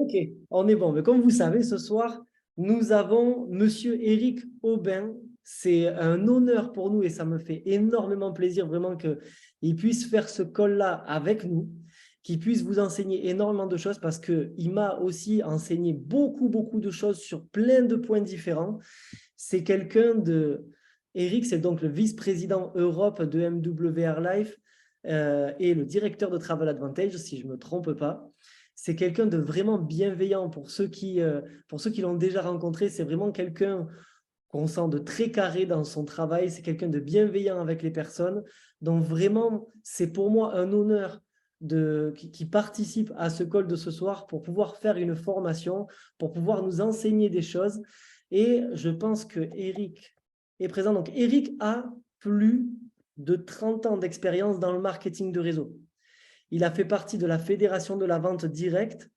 Ok, on est bon. Mais comme vous savez, ce soir, nous avons Monsieur Éric Aubin. C'est un honneur pour nous et ça me fait énormément plaisir vraiment qu'il puisse faire ce call-là avec nous, qu'il puisse vous enseigner énormément de choses parce qu'il m'a aussi enseigné beaucoup, beaucoup de choses sur plein de points différents. C'est quelqu'un de... Éric, c'est donc le vice-président Europe de MWR Life et le directeur de Travel Advantage, si je ne me trompe pas. C'est quelqu'un de vraiment bienveillant pour ceux qui l'ont déjà rencontré. C'est vraiment quelqu'un qu'on sent de très carré dans son travail. C'est quelqu'un de bienveillant avec les personnes. Donc vraiment, c'est pour moi un honneur qui participe à ce call de ce soir pour pouvoir faire une formation, pour pouvoir nous enseigner des choses. Et je pense que Eric est présent. Donc Eric a plus de 30 ans d'expérience dans le marketing de réseau. Il a fait partie de la Fédération de la vente directe.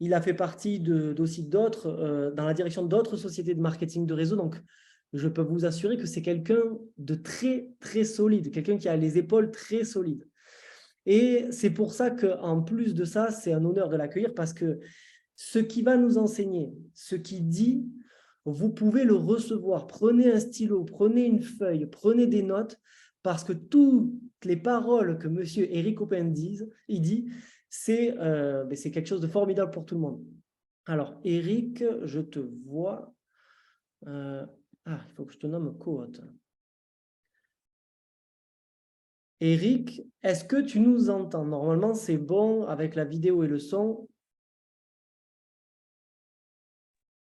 Il a fait partie aussi d'autres, dans la direction d'autres sociétés de marketing de réseau. Donc, je peux vous assurer que c'est quelqu'un de très, très solide, quelqu'un qui a les épaules très solides. Et c'est pour ça qu'en plus de ça, c'est un honneur de l'accueillir parce que ce qui va nous enseigner, ce qu'il dit, vous pouvez le recevoir. Prenez un stylo, prenez une feuille, prenez des notes parce que toutes les paroles que M. Éric Aubin dit, c'est quelque chose de formidable pour tout le monde. Alors, Éric, je te vois. Il faut que je te nomme co-hôte. Éric, est-ce que tu nous entends? Normalement, c'est bon avec la vidéo et le son.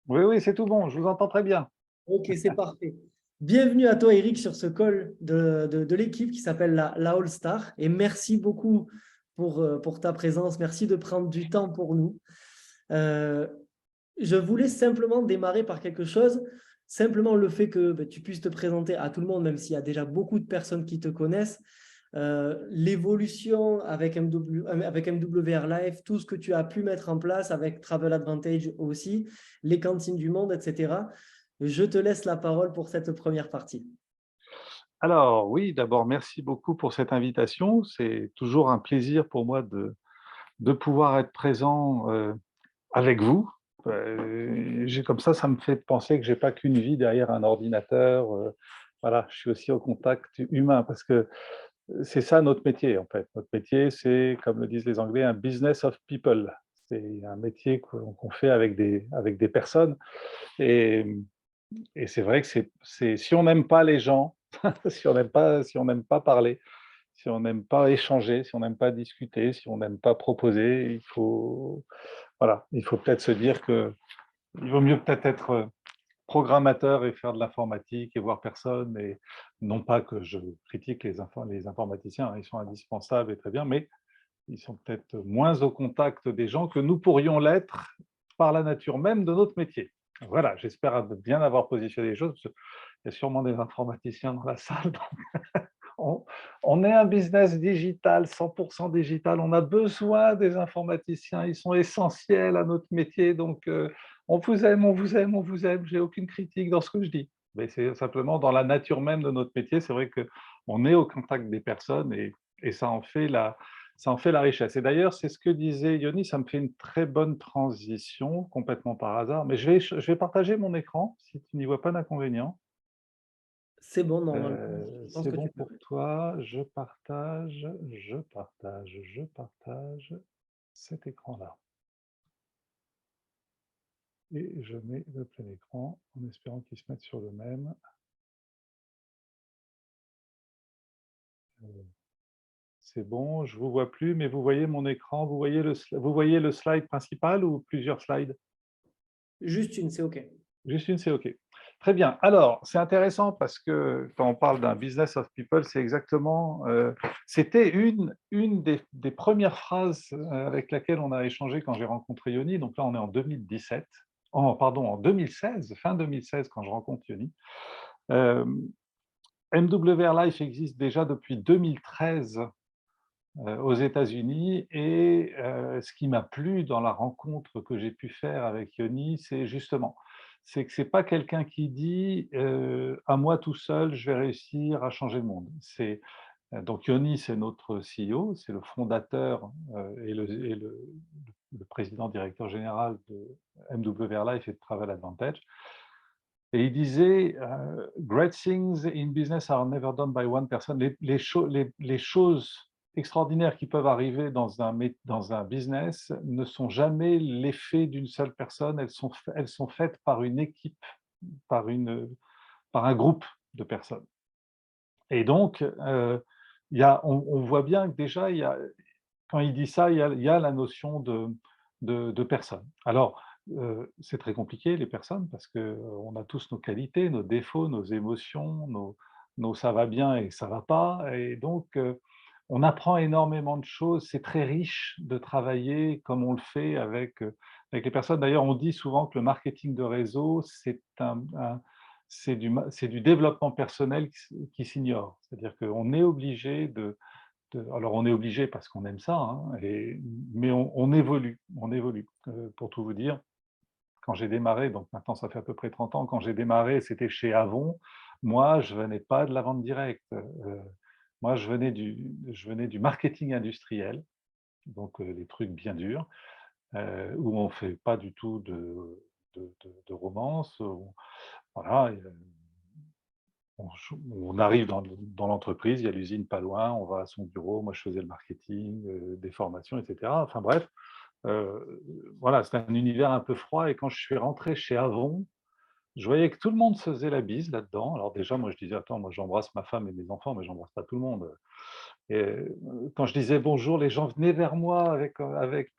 Oui, oui, c'est tout bon, je vous entends très bien. Ok, c'est parfait. Bienvenue à toi, Eric, sur ce call de l'équipe qui s'appelle la All Star. Et merci beaucoup pour ta présence. Merci de prendre du temps pour nous. Euh, je voulais simplement démarrer par quelque chose. Simplement le fait que tu puisses te présenter à tout le monde, même s'il y a déjà beaucoup de personnes qui te connaissent. L'évolution avec MWR Life, tout ce que tu as pu mettre en place avec Travel Advantage aussi, les cantines du monde, etc. Je te laisse la parole pour cette première partie. Alors oui, d'abord, merci beaucoup pour cette invitation. C'est toujours un plaisir pour moi de pouvoir être présent avec vous. Comme ça me fait penser que j'ai pas qu'une vie derrière un ordinateur. Voilà, je suis aussi au contact humain parce que c'est ça notre métier en fait. Notre métier, c'est, comme le disent les Anglais, un business of people. C'est un métier qu'on fait avec des personnes. Et, et c'est vrai que si on n'aime pas les gens, si on n'aime pas parler, si on n'aime pas échanger, si on n'aime pas discuter, si on n'aime pas proposer, il faut peut-être se dire que il vaut mieux peut-être être programmateur et faire de l'informatique et voir personne. Et non pas que je critique les informaticiens, hein, ils sont indispensables et très bien, mais ils sont peut-être moins au contact des gens que nous pourrions l'être par la nature même de notre métier. Voilà, j'espère bien avoir positionné les choses, parce qu'il y a sûrement des informaticiens dans la salle. On, on est un business digital, 100% digital. On a besoin des informaticiens. Ils sont essentiels à notre métier. Donc, on vous aime, on vous aime, on vous aime. J'ai aucune critique dans ce que je dis. Mais c'est simplement dans la nature même de notre métier. C'est vrai qu'on est au contact des personnes et ça en fait la richesse. Et d'ailleurs, c'est ce que disait Yoni. Ça me fait une très bonne transition, complètement par hasard. Mais je vais partager mon écran, si tu n'y vois pas d'inconvénient. C'est bon, normalement. Je pense C'est que bon tu peux. pour toi, je partage cet écran-là. Et je mets le plein écran en espérant qu'il se mette sur le même. C'est bon, je ne vous vois plus, mais vous voyez mon écran, vous voyez le slide principal ou plusieurs slides? Juste une, c'est OK. Juste une, c'est OK. Très bien. Alors, c'est intéressant parce que quand on parle d'un business of people, c'est exactement, c'était une des premières phrases avec laquelle on a échangé quand j'ai rencontré Yoni. Donc là, on est en 2017, pardon, en 2016, fin 2016, quand je rencontre Yoni. MWR Life existe déjà depuis 2013 aux États-Unis et ce qui m'a plu dans la rencontre que j'ai pu faire avec Yoni, c'est que c'est pas quelqu'un qui dit à moi tout seul, je vais réussir à changer le monde. Donc Yoni, c'est notre CEO, c'est le fondateur et le le président directeur général de MWR Life et de Travel Advantage. Et il disait Great things in business are never done by one person. Les choses extraordinaires qui peuvent arriver dans un business ne sont jamais l'effet d'une seule personne, elles sont faites par une équipe, par un groupe de personnes. Et donc, on voit bien que déjà, quand il dit ça, il y a la notion de personne. Alors, c'est très compliqué, les personnes, parce qu'on a tous nos qualités, nos défauts, nos émotions, nos ça va bien et ça va pas. Et donc, on apprend énormément de choses. C'est très riche de travailler comme on le fait avec les personnes. D'ailleurs, on dit souvent que le marketing de réseau, c'est du développement personnel qui s'ignore. C'est-à-dire qu'on est obligé alors on est obligé parce qu'on aime ça, hein, mais on évolue, pour tout vous dire. Quand j'ai démarré, donc maintenant ça fait à peu près 30 ans, quand j'ai démarré, c'était chez Avon. Moi, je venais pas de la vente directe. Moi, je venais du marketing industriel, donc des trucs bien durs, où on fait pas du tout de romance. Voilà, on arrive dans l'entreprise, il y a l'usine pas loin, on va à son bureau, moi je faisais le marketing, des formations, etc. Enfin bref, voilà, c'était un univers un peu froid et quand je suis rentré chez Avon, je voyais que tout le monde se faisait la bise là-dedans. Alors déjà, moi je disais: «Attends, moi j'embrasse ma femme et mes enfants, mais j'embrasse pas tout le monde». Et quand je disais bonjour, les gens venaient vers moi avec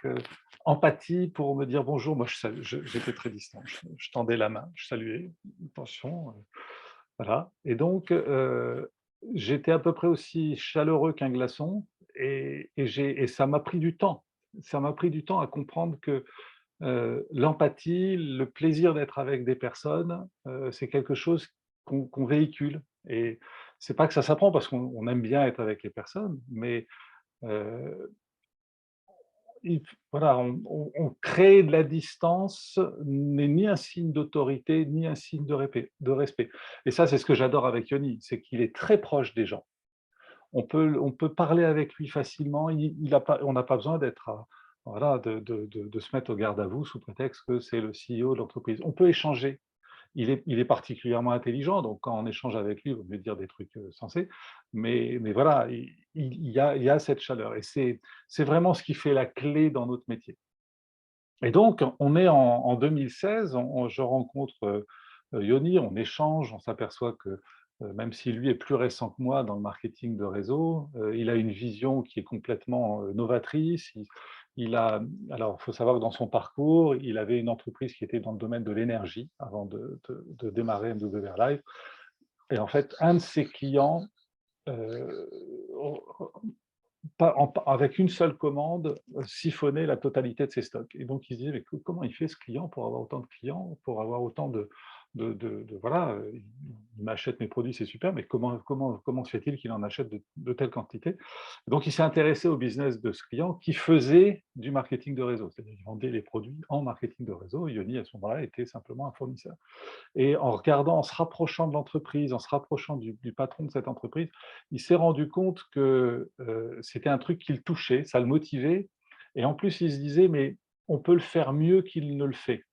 empathie pour me dire bonjour. Moi j'étais très distant, je tendais la main, je saluais: «Attention». Voilà, et donc j'étais à peu près aussi chaleureux qu'un glaçon et ça m'a pris du temps. Ça m'a pris du temps à comprendre que, l'empathie, le plaisir d'être avec des personnes, c'est quelque chose qu'on véhicule et c'est pas que ça s'apprend parce qu'on aime bien être avec les personnes, mais heu voilà, on crée de la distance, n'est ni un signe d'autorité, ni un signe de respect. Et ça, c'est ce que j'adore avec Yoni, c'est qu'il est très proche des gens. On peut parler avec lui facilement, on n'a pas besoin voilà, de se mettre au garde à vous sous prétexte que c'est le CEO de l'entreprise. On peut échanger. Il est particulièrement intelligent, donc quand on échange avec lui, il vaut mieux dire des trucs sensés. Mais voilà, il y a cette chaleur et c'est vraiment ce qui fait la clé dans notre métier. Et donc, on est en 2016, je rencontre Yoni, on échange, on s'aperçoit que même si lui est plus récent que moi dans le marketing de réseau, il a une vision qui est complètement novatrice. Alors, il faut savoir que dans son parcours, il avait une entreprise qui était dans le domaine de l'énergie avant de démarrer MWR Live. Et en fait, un de ses clients euh, avec une seule commande, siphonner la totalité de ses stocks. Et donc, il se disait: «Mais comment il fait ce client pour avoir autant de clients, pour avoir autant voilà, il m'achète mes produits, c'est super, mais comment se fait-il qu'il en achète de telles quantités?» Donc, il s'est intéressé au business de ce client qui faisait du marketing de réseau. C'est-à-dire qu'il vendait les produits en marketing de réseau. Yoni, à ce moment-là, était simplement un fournisseur. Et en regardant, en se rapprochant de l'entreprise, en se rapprochant du patron de cette entreprise, il s'est rendu compte que, c'était un truc qui le touchait, ça le motivait et en plus il se disait: «Mais on peut le faire mieux qu'il ne le fait.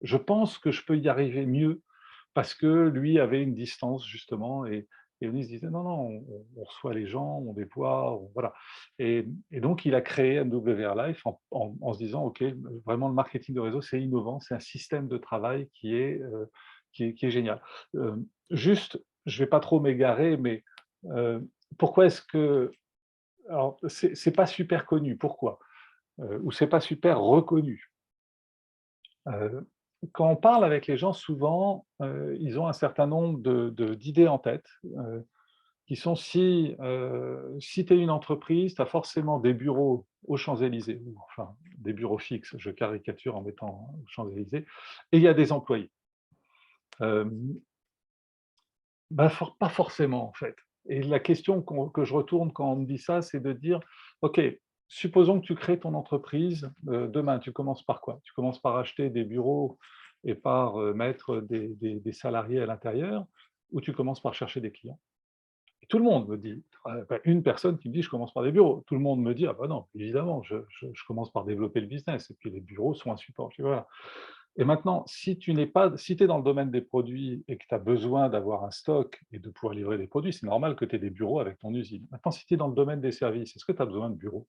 Je pense que je peux y arriver mieux», parce que lui avait une distance justement et lui se disait: «Non, non, on reçoit les gens, on déploie, voilà» et donc il a créé MWR Life en se disant: «OK, vraiment le marketing de réseau, c'est innovant, c'est un système de travail qui est génial». Juste, je ne vais pas trop m'égarer, mais pourquoi est-ce que alors c'est pas super connu, pourquoi? Ou c'est pas super reconnu? Heu, Quand on parle avec les gens, souvent, ils ont un certain nombre d'idées en tête, qui sont si tu es une entreprise, tu as forcément des bureaux aux Champs-Élysées, ou enfin des bureaux fixes, je caricature en mettant aux Champs-Élysées, et il y a des employés. Hem Bah, pas forcément, en fait. Et la question que je retourne quand on me dit ça, c'est de dire: «OK, supposons que tu crées ton entreprise, demain, tu commences par quoi? Tu commences par acheter des bureaux et par, mettre des salariés à l'intérieur ou tu commences par chercher des clients?» Et tout le monde me dit, une personne qui me dit: «Je commence par des bureaux». Tout le monde me dit: «Ah bah non, évidemment, je commence par développer le business et puis les bureaux sont un support». Je dis: «Voilà». Et maintenant, si tu es dans le domaine des produits et que tu as besoin d'avoir un stock et de pouvoir livrer des produits, c'est normal que tu aies des bureaux avec ton usine. Maintenant, si tu es dans le domaine des services, est-ce que tu as besoin de bureaux?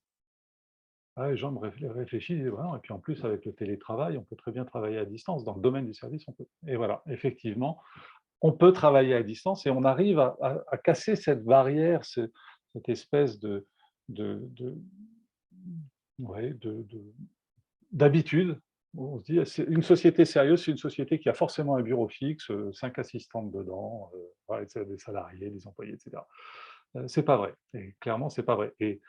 Ah, les gens me réfléchissent, ils disent: «Ouais, non» et puis en plus avec le télétravail, on peut très bien travailler à distance. Dans le domaine du service, on peut et voilà, effectivement, on peut travailler à distance et on arrive à casser cette barrière, cette espèce de ouais, d'habitude. On se dit: «C'est une société sérieuse, c'est une société qui a forcément un bureau fixe, 5 assistantes dedans, voilà, des salariés, des employés et cetera». C'est pas vrai et clairement, c'est pas vrai et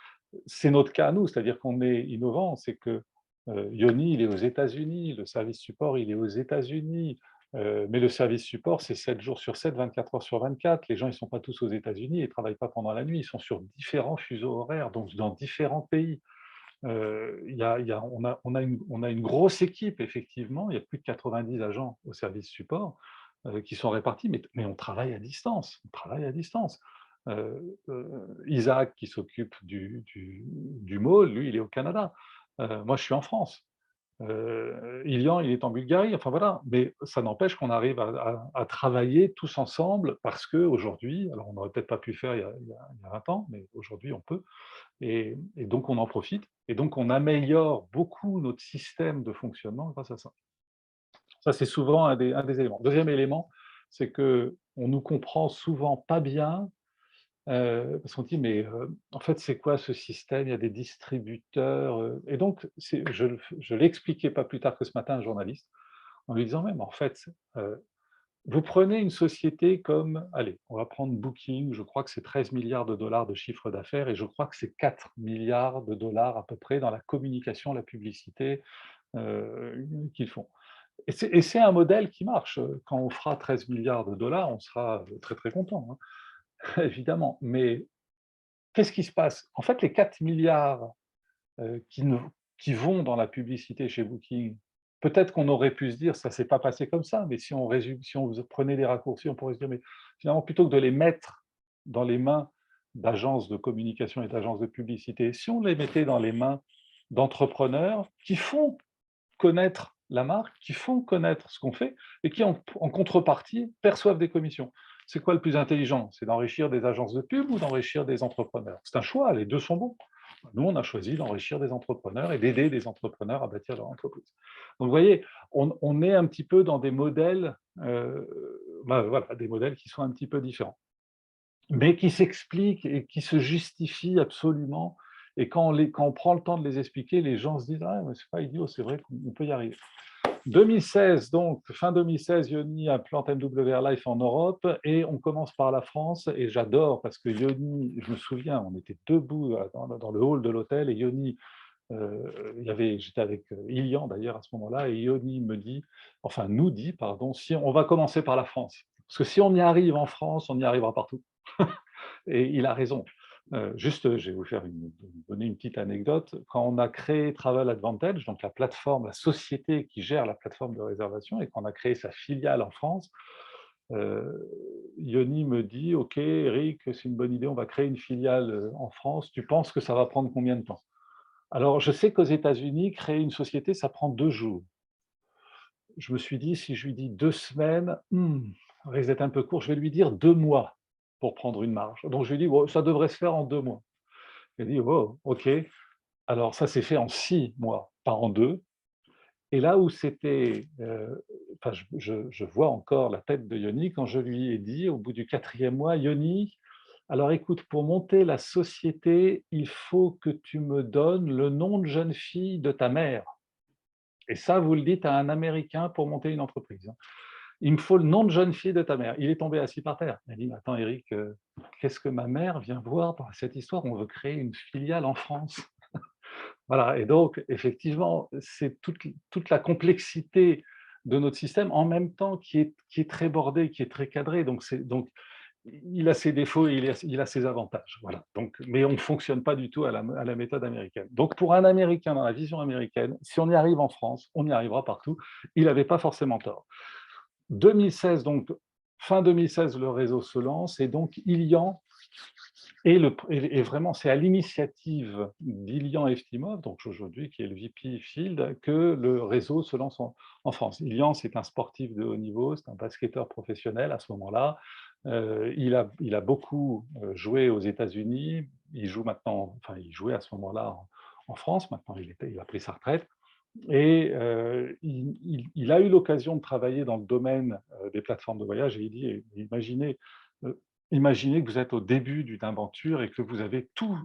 c'est notre cas à nous, c'est-à-dire qu'on est innovant, c'est que, Yoni, il est aux États-Unis, le service support, il est aux États-Unis, mais le service support, c'est 7 jours sur 7, 24 heures sur 24. Les gens, ils ne sont pas tous aux États-Unis, ils ne travaillent pas pendant la nuit, ils sont sur différents fuseaux horaires, donc dans différents pays. Il y a on a une grosse équipe effectivement, il y a plus de 90 agents au service support, qui sont répartis, mais on travaille à distance, on travaille à distance. Isaac qui s'occupe du môle, lui, il est au Canada. Moi, je suis en France. Ilian, il est en Bulgarie, enfin voilà, mais ça n'empêche qu'on arrive à travailler tous ensemble parce qu'aujourd'hui, alors on n'aurait peut-être pas pu le faire il y a 20 ans, mais aujourd'hui on peut, et donc on en profite, et donc on améliore beaucoup notre système de fonctionnement grâce à ça. Ça, c'est souvent un des éléments. Deuxième élément, c'est qu'on nous comprend souvent pas bien, parce qu'on dit: «Mais, en fait, c'est quoi ce système? Il y a des distributeurs», et donc je l'ai expliqué pas plus tard que ce matin à un journaliste, en lui disant: «Même en fait, vous prenez une société comme, allez, on va prendre Booking, je crois que c'est 13 milliards de chiffre d'affaires et je crois que c'est 4 milliards à peu près dans la communication, la publicité, qu'ils font. Et c'est un modèle qui marche. Quand on fera 13 milliards, on sera très, très content, hein, évidemment. Mais qu'est-ce qui se passe? En fait, les 4 milliards qui ne qui vont dans la publicité chez Booking, peut-être qu'on aurait pu se dire: «Ça s'est pas passé comme ça», mais si on prenait des raccourcis, on pourrait se dire: «Mais finalement, plutôt que de les mettre dans les mains d'agences de communication et d'agences de publicité, si on les mettait dans les mains d'entrepreneurs qui font connaître la marque, qui font connaître ce qu'on fait et qui en contrepartie perçoivent des commissions». C'est quoi le plus intelligent? C'est d'enrichir des agences de pub ou d'enrichir des entrepreneurs? C'est un choix, les 2 sont bons. Nous, on a choisi d'enrichir des entrepreneurs et d'aider des entrepreneurs à bâtir leur entreprise. Donc vous voyez, on est un petit peu dans des modèles, voilà, des modèles qui sont un petit peu différents, mais qui s'expliquent et qui se justifient absolument, et quand on prend le temps de les expliquer, les gens se disent: «Ah mais c'est pas idiot, c'est vrai qu'on peut y arriver». 2016, donc fin 2016, Yoni implante MWR Life en Europe et on commence par la France, et j'adore parce que Yoni, je me souviens, on était debout dans le hall de l'hôtel et Yoni, j'étais avec Ilian d'ailleurs à ce moment-là, et Yoni me dit, enfin nous dit, pardon, si on va commencer par la France. Parce que si on y arrive en France, on y arrivera partout. Et il a raison. Juste, je vais donner une petite anecdote. Quand on a créé Travel Advantage, donc la plateforme, la société qui gère la plateforme de réservation, et qu'on a créé sa filiale en France, Yoni me dit: «OK Eric, c'est une bonne idée, on va créer une filiale, en France. Tu penses que ça va prendre combien de temps?» Alors je sais qu'aux États-Unis, créer une société, ça prend 2 jours. Je me suis dit: «Si je lui dis 2 semaines, ça risque d'être un peu court, je vais lui dire 2 mois pour prendre une marge». Donc je lui ai dit: «Bon, ça devrait se faire en 2 mois». Il a dit: «Oh, OK». Alors ça s'est fait en 6 mois, pas en 2. Et là où c'était, enfin je vois encore la tête de Yoni quand je lui ai dit au bout du 4e mois: «Yoni, alors écoute, pour monter la société, il faut que tu me donnes le nom de jeune fille de ta mère, et ça, vous le dites à un Américain pour monter une entreprise, hein. Il me faut le nom de jeune fille de ta mère». Il est tombé assis par terre. Il a dit: «Mais attends Eric, qu'est-ce que ma mère vient voir dans cette histoire? On veut créer une filiale en France». Voilà, et donc effectivement, c'est toute la complexité de notre système, en même temps qui est très bordé, qui est très cadré, donc il a ses défauts et il a ses avantages, voilà. Donc mais on ne fonctionne pas du tout à la méthode américaine. Donc pour un Américain, dans la vision américaine, si on y arrive en France, on y arrivera partout. Il n'avait pas forcément tort. 2016, donc fin 2016, le réseau se lance, et donc Ilian Et vraiment, c'est à l'initiative d'Ilian Eftimov, donc aujourd'hui qui est le VP Field, que le réseau se lance en France. Ilian, c'est un sportif de haut niveau, c'est un basketteur professionnel à ce moment-là. Il a beaucoup joué aux États-Unis. Il joue maintenant, enfin, il jouait à ce moment-là en France. Maintenant, il a pris sa retraite. Et il a eu l'occasion de travailler dans le domaine des plateformes de voyage, et il dit, imaginez, euh, imaginez que vous êtes au début d'une aventure et que vous avez tout,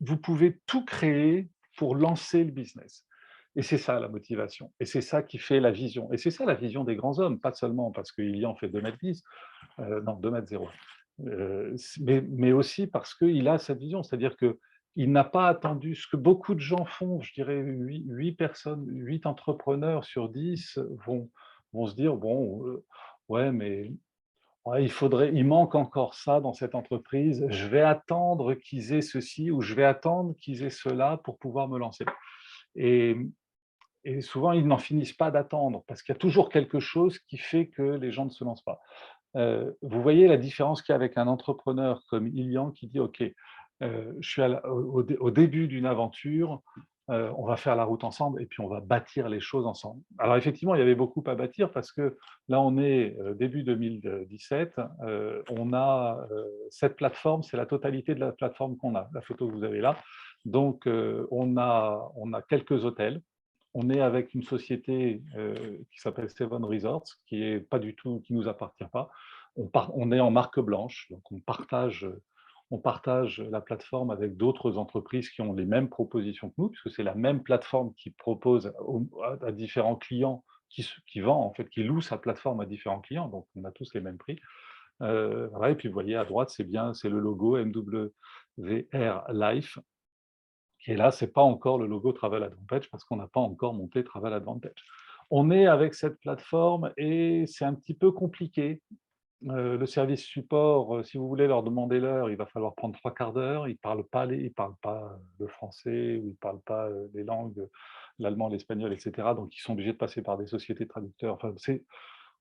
vous pouvez tout créer pour lancer le business. Et c'est ça la motivation, et c'est ça qui fait la vision. Et c'est ça la vision des grands hommes, pas seulement parce qu'il y en fait 2,10 m, non 2,0 m, mais aussi parce qu'il a cette vision, c'est-à-dire que il n'a pas attendu ce que beaucoup de gens font. Je dirais 8 personnes, 8 entrepreneurs sur 10 vont se dire, bon, ouais, mais ouais, il manque encore ça dans cette entreprise, je vais attendre qu'ils aient ceci ou je vais attendre qu'ils aient cela pour pouvoir me lancer. Et, et souvent, ils n'en finissent pas d'attendre parce qu'il y a toujours quelque chose qui fait que les gens ne se lancent pas. Vous voyez la différence qu'il y a avec un entrepreneur comme Ilian qui dit: «OK, je suis au début d'une aventure, on va faire la route ensemble et puis on va bâtir les choses ensemble». Alors effectivement, il y avait beaucoup à bâtir parce que là, on est, début 2017, on a, cette plateforme, c'est la totalité de la plateforme qu'on a, la photo que vous avez là. Donc, on a quelques hôtels. On est avec une société qui s'appelle Seven Resorts, qui est pas du tout, qui nous appartient pas. On est en marque blanche, donc on partage la plateforme avec d'autres entreprises qui ont les mêmes propositions que nous, puisque c'est la même plateforme qui propose à différents clients, qui vend en fait, qui loue sa plateforme à différents clients, donc on a tous les mêmes prix. Voilà, et puis vous voyez à droite, c'est le logo MWR Life, qui est là, c'est pas encore le logo Travel Advantage parce qu'on n'a pas encore monté Travel Advantage. On est avec cette plateforme et c'est un petit peu compliqué. Le service support, si vous voulez leur demander l'heure, il va falloir prendre 3 quarts d'heure. Ils parlent pas le français ou ils parlent pas les langues, l'allemand, l'espagnol, etc. Donc ils sont obligés de passer par des sociétés de traducteurs. Enfin,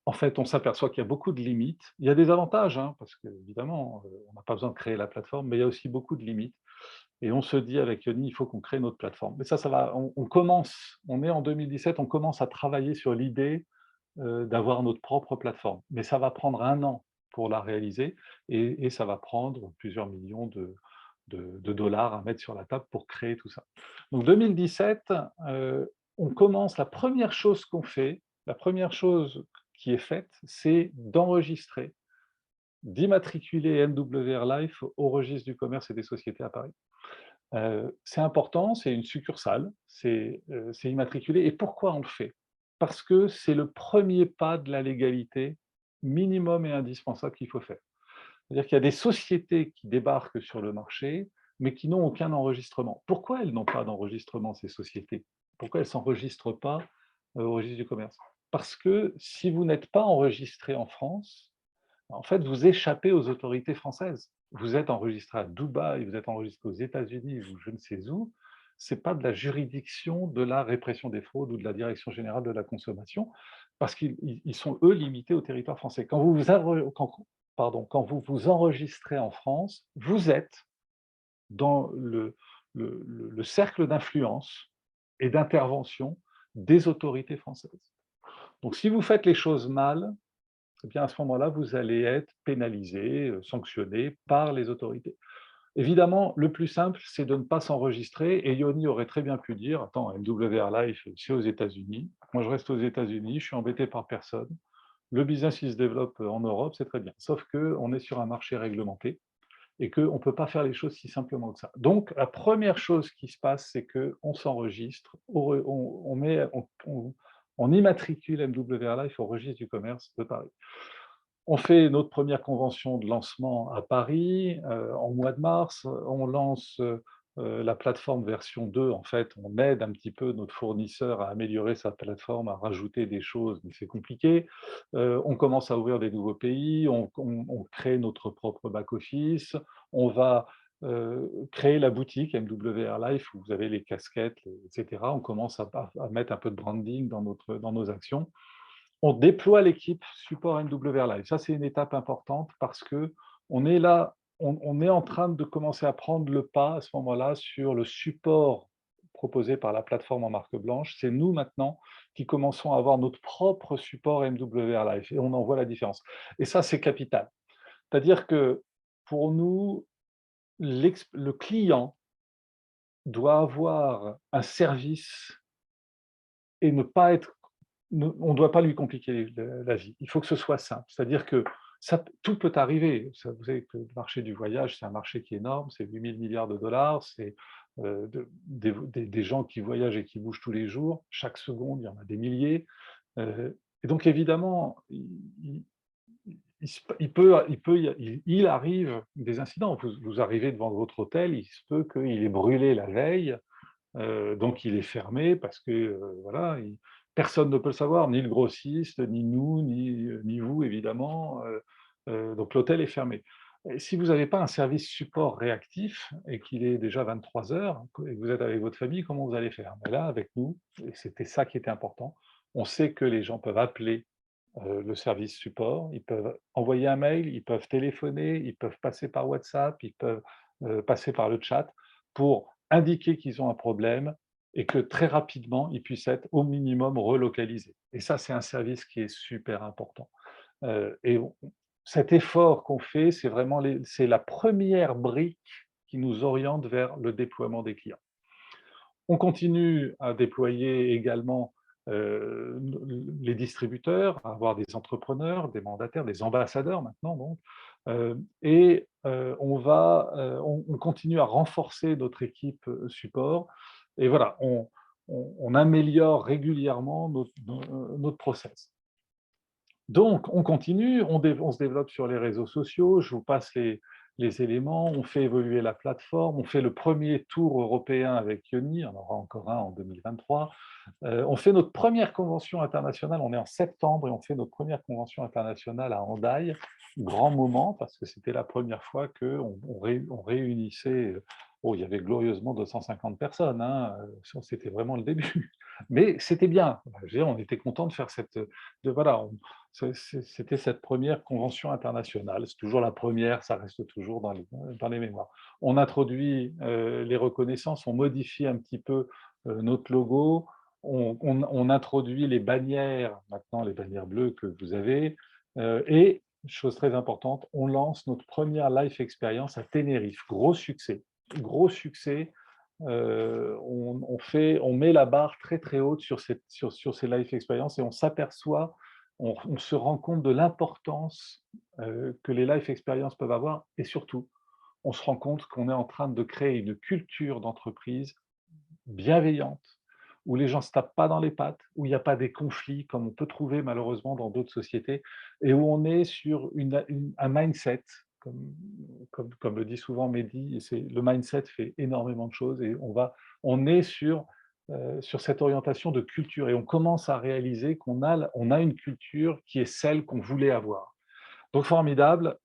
en fait, on s'aperçoit qu'il y a beaucoup de limites. Il y a des avantages, hein, parce qu'évidemment, on n'a pas besoin de créer la plateforme, mais il y a aussi beaucoup de limites. Et on se dit avec Yoni, il faut qu'on crée notre plateforme. Mais ça va, on commence, on est en 2017, on commence à travailler sur l'idée d'avoir notre propre plateforme. Mais ça va prendre 1 an pour la réaliser et ça va prendre plusieurs millions de dollars à mettre sur la table pour créer tout ça. Donc 2017, on commence, la première chose qu'on fait, la première chose qui est faite, c'est d'enregistrer, d'immatriculer MWR Life au registre du commerce et des sociétés à Paris. C'est important, c'est une succursale, c'est immatriculé. Et pourquoi on le fait? Parce que c'est le premier pas de la légalité minimum et indispensable qu'il faut faire. C'est-à-dire qu'il y a des sociétés qui débarquent sur le marché, mais qui n'ont aucun enregistrement. Pourquoi elles n'ont pas d'enregistrement, ces sociétés? Pourquoi elles ne s'enregistrent pas au registre du commerce? Parce que si vous n'êtes pas enregistré en France, en fait, vous échappez aux autorités françaises. Vous êtes enregistré à Dubaï, vous êtes enregistré aux États-Unis ou je ne sais où. C'est pas de la juridiction de la répression des fraudes ou de la direction générale de la consommation, parce qu'ils sont, eux, limités au territoire français. Quand vous vous enregistrez en France, vous êtes dans le cercle d'influence et d'intervention des autorités françaises. Donc, si vous faites les choses mal, eh bien, à ce moment-là, vous allez être pénalisé, sanctionné par les autorités. Évidemment, le plus simple, c'est de ne pas s'enregistrer, et Yoni aurait très bien pu dire: «Attends, MWR Life, c'est aux États-Unis. Moi, je reste aux États-Unis, je suis embêté par personne. Le business, il se développe en Europe, c'est très bien». Sauf qu'on est sur un marché réglementé et qu'on ne peut pas faire les choses si simplement que ça. Donc, la première chose qui se passe, c'est qu'on s'enregistre, on immatricule MWR Life au registre du commerce de Paris. On fait notre première convention de lancement à Paris en mois de mars. On lance la plateforme version 2. En fait, on aide un petit peu notre fournisseur à améliorer sa plateforme, à rajouter des choses, mais c'est compliqué. On commence à ouvrir des nouveaux pays, on crée notre propre back-office, on va créer la boutique MWR Life où vous avez les casquettes, etc. On commence à mettre un peu de branding dans nos actions. On déploie l'équipe support MWR Live. Ça, c'est une étape importante parce que on est là on est en train de commencer à prendre le pas à ce moment-là sur le support proposé par la plateforme en marque blanche. C'est nous maintenant qui commençons à avoir notre propre support MWR Live et on en voit la différence. Et ça, c'est capital. C'est-à-dire que pour nous, le client doit avoir un service et ne pas être on ne doit pas lui compliquer la vie. Il faut que ce soit simple. C'est-à-dire que tout peut arriver. Vous savez que le marché du voyage, c'est un marché qui est énorme, c'est 8 000 milliards de dollars, c'est des gens qui voyagent et qui bougent tous les jours. Chaque seconde, il y en a des milliers. Et donc évidemment, il arrive des incidents. Vous arrivez devant votre hôtel, il se peut qu'il ait brûlé la veille, donc il est fermé parce que voilà, personne ne peut le savoir, ni le grossiste, ni nous, ni vous évidemment. Donc l'hôtel est fermé. Et si vous n'avez pas un service support réactif et qu'il est déjà 23 heures et que vous êtes avec votre famille, comment vous allez faire? Mais là, avec nous, et c'était ça qui était important, on sait que les gens peuvent appeler le service support, ils peuvent envoyer un mail, ils peuvent téléphoner, ils peuvent passer par WhatsApp, ils peuvent passer par le chat pour indiquer qu'ils ont un problème et que très rapidement, ils puissent être au minimum relocalisés. Et ça, c'est un service qui est super important. Et cet effort qu'on fait, c'est vraiment c'est la première brique qui nous oriente vers le déploiement des clients. On continue à déployer également les distributeurs, à avoir des entrepreneurs, des mandataires, des ambassadeurs maintenant donc, et on continue à renforcer notre équipe support et voilà, on améliore régulièrement notre process. Donc, on continue, on se développe sur les réseaux sociaux, je vous passe les éléments, on fait évoluer la plateforme, on fait le premier tour européen avec Yoni, on aura encore un en 2023. On fait notre première convention internationale, on est en septembre et on fait notre première convention internationale à Hendaye. Grand moment, parce que c'était la première fois qu'on réunissait, oh, il y avait glorieusement 250 personnes, hein, c'était vraiment le début. Mais c'était bien, on était content de faire voilà, c'était cette première convention internationale. C'est toujours la première, ça reste toujours dans les mémoires. On introduit les reconnaissances, on modifie un petit peu notre logo, on introduit les bannières, maintenant les bannières bleues que vous avez, et, chose très importante, on lance notre première life experience à Tenerife. Gros succès, gros succès. On met la barre très très haute sur ces life experiences et on s'aperçoit, on se rend compte de l'importance que les life experiences peuvent avoir et surtout, on se rend compte qu'on est en train de créer une culture d'entreprise bienveillante, où les gens ne se tapent pas dans les pattes, où il n'y a pas des conflits comme on peut trouver malheureusement dans d'autres sociétés, et où on est sur un mindset, comme le dit souvent Mehdi, le mindset fait énormément de choses, et on est sur cette orientation de culture, et on commence à réaliser on a une culture qui est celle qu'on voulait avoir. Donc formidable,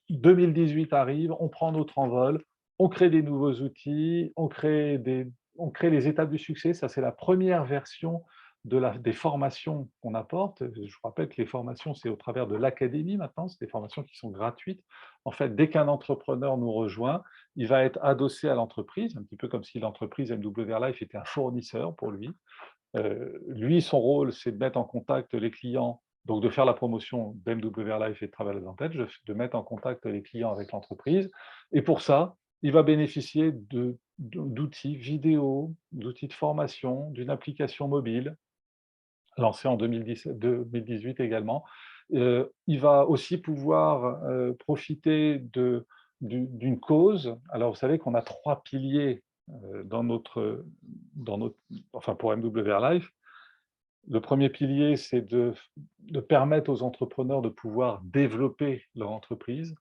2018 arrive, on prend notre envol, on crée des nouveaux outils, on crée les étapes du succès. Ça, c'est la première version des formations qu'on apporte. Je vous rappelle que les formations, c'est au travers de l'académie maintenant, c'est des formations qui sont gratuites. En fait, dès qu'un entrepreneur nous rejoint, il va être adossé à l'entreprise, un petit peu comme si l'entreprise MWR Life était un fournisseur pour lui. Lui, son rôle, c'est de mettre en contact les clients, donc de faire la promotion d'MWR Life et de Travel Advantage, de mettre en contact les clients avec l'entreprise. Et pour ça, il va bénéficier d'outils vidéo, d'outils de formation, d'une application mobile, lancée en 2018 également. Il va aussi pouvoir profiter d'une cause. Alors, vous savez qu'on a 3 piliers enfin pour MWR Life. Le premier pilier, c'est de permettre aux entrepreneurs de pouvoir développer leur entreprise.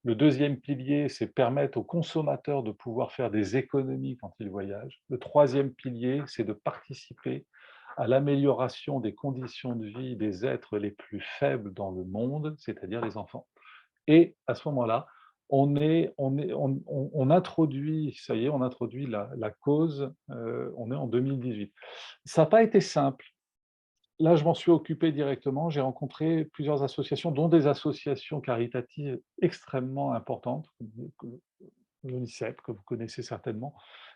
Le deuxième pilier, c'est permettre aux consommateurs de pouvoir faire des économies quand ils voyagent. Le troisième pilier, c'est de participer à l'amélioration des conditions de vie des êtres les plus faibles dans le monde, c'est-à-dire les enfants. Et à ce moment-là, on introduit, ça y est, on introduit la cause, on est en 2018. Ça n'a pas été simple là, je m'en suis occupé directement. J'ai rencontré plusieurs associations, dont des associations caritatives extrêmement importantes, comme l'UNICEF, que vous connaissez certainement.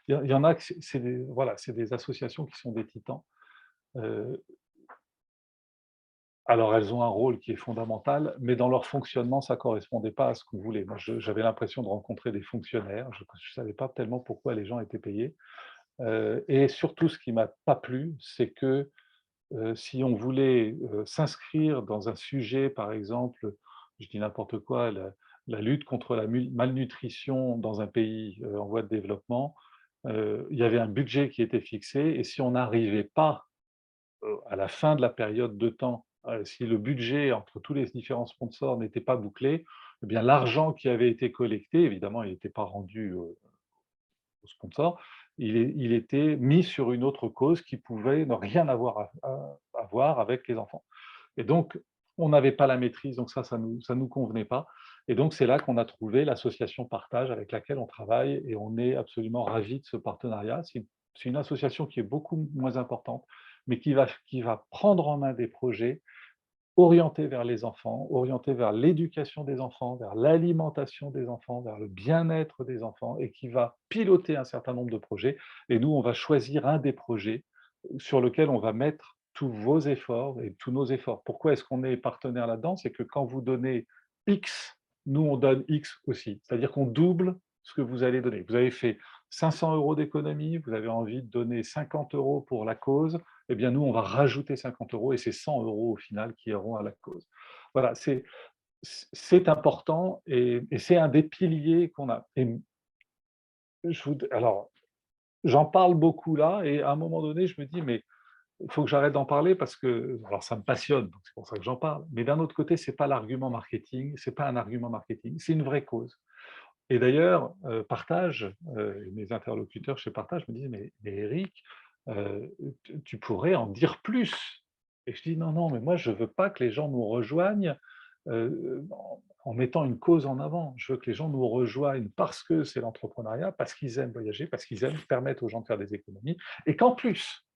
Il y en a que c'est des, voilà, c'est des associations qui sont des titans. Euh, alors, elles ont un rôle qui est fondamental, mais dans leur fonctionnement, ça ne correspondait pas à ce qu'on voulait. Moi, j'avais l'impression de rencontrer des fonctionnaires. Je ne savais pas tellement pourquoi les gens étaient payés. Et surtout, ce qui m'a pas plu, c'est que si on voulait s'inscrire dans un sujet, par exemple, je dis n'importe quoi, la lutte contre la malnutrition dans un pays en voie de développement, il y avait un budget qui était fixé, et si on n'arrivait pas à la fin de la période de temps, si le budget entre tous les différents sponsors n'était pas bouclé, eh bien l'argent qui avait été collecté, évidemment, il n'était pas rendu au sponsor, il était mis sur une autre cause qui pouvait ne rien avoir à voir avec les enfants. Et donc, on n'avait pas la maîtrise, donc ça nous convenait pas. Et donc, c'est là qu'on a trouvé l'association Partage avec laquelle on travaille, et on est absolument ravis de ce partenariat. C'est une association qui est beaucoup moins importante, mais qui va prendre en main des projets orienté vers les enfants, orienté vers l'éducation des enfants, vers l'alimentation des enfants, vers le bien-être des enfants, et qui va piloter un certain nombre de projets. Et nous, on va choisir un des projets sur lequel on va mettre tous vos efforts et tous nos efforts. Pourquoi est-ce qu'on est partenaire là-dedans? C'est que quand vous donnez X, nous, on donne X aussi. C'est-à-dire qu'on double ce que vous allez donner. Vous avez fait 500 € d'économie, vous avez envie de donner 50 € pour la cause, eh bien nous, on va rajouter 50 € et c'est 100 € au final qui iront à la cause. Voilà, c'est important, et c'est un des piliers qu'on a. Et alors, j'en parle beaucoup là, et à un moment donné, je me dis, mais il faut que j'arrête d'en parler parce que, alors ça me passionne, donc c'est pour ça que j'en parle. Mais d'un autre côté, c'est pas l'argument marketing, c'est pas un argument marketing, c'est une vraie cause. Et d'ailleurs, Partage, mes interlocuteurs chez Partage me disent: «Mais Eric, tu pourrais en dire plus». Et je dis: «Non, non, mais moi je veux pas que les gens nous rejoignent, en mettant une cause en avant. Je veux que les gens nous rejoignent parce que c'est l'entrepreneuriat, parce qu'ils aiment voyager, parce qu'ils aiment permettre aux gens de faire des économies, et qu'en plus,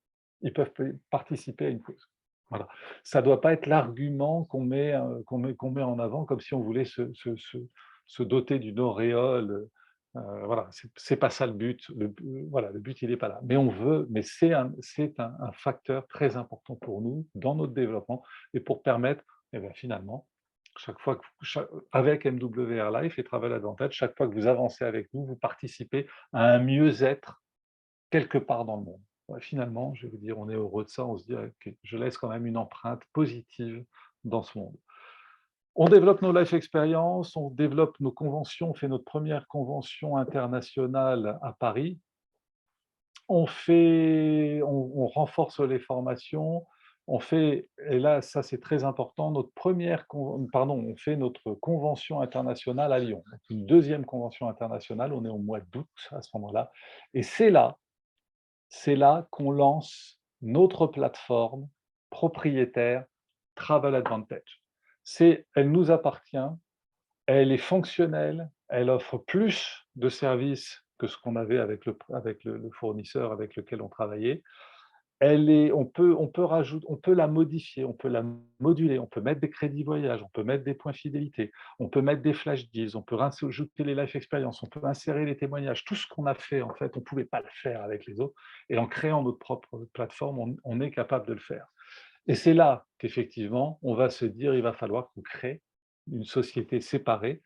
ils peuvent participer à une cause». Voilà. Ça ne doit pas être l'argument qu'on met en avant, comme si on voulait se doter d'une auréole. Voilà, c'est pas ça le but. Voilà, le but, il est pas là. Mais on veut, mais c'est un facteur très important pour nous, dans notre développement, et pour permettre, eh bien, finalement, chaque fois que avec MWR Life et Travel Advantage, chaque fois que vous avancez avec nous, vous participez à un mieux-être quelque part dans le monde. Ouais, finalement, je vais vous dire, on est heureux de ça, on se dit: «OK, je laisse quand même une empreinte positive dans ce monde». On développe nos life experiences, on développe nos conventions, on fait notre première convention internationale à Paris. On renforce les formations, on fait, et là, ça c'est très important, on fait notre convention internationale à Lyon. Donc une deuxième convention internationale, on est au mois d'août à ce moment-là, et c'est là qu'on lance notre plateforme propriétaire Travel Advantage. Elle nous appartient, elle est fonctionnelle, elle offre plus de services que ce qu'on avait avec le fournisseur avec lequel on travaillait. On peut la modifier, on peut la moduler, on peut mettre des crédits voyage, on peut mettre des points fidélité, on peut mettre des flash deals, on peut rajouter les life experience, on peut insérer les témoignages. Tout ce qu'on a fait, en fait, on ne pouvait pas le faire avec les autres, et en créant notre propre plateforme, on est capable de le faire. Et c'est là qu'effectivement, on va se dire: «Il va falloir qu'on crée une société séparée»,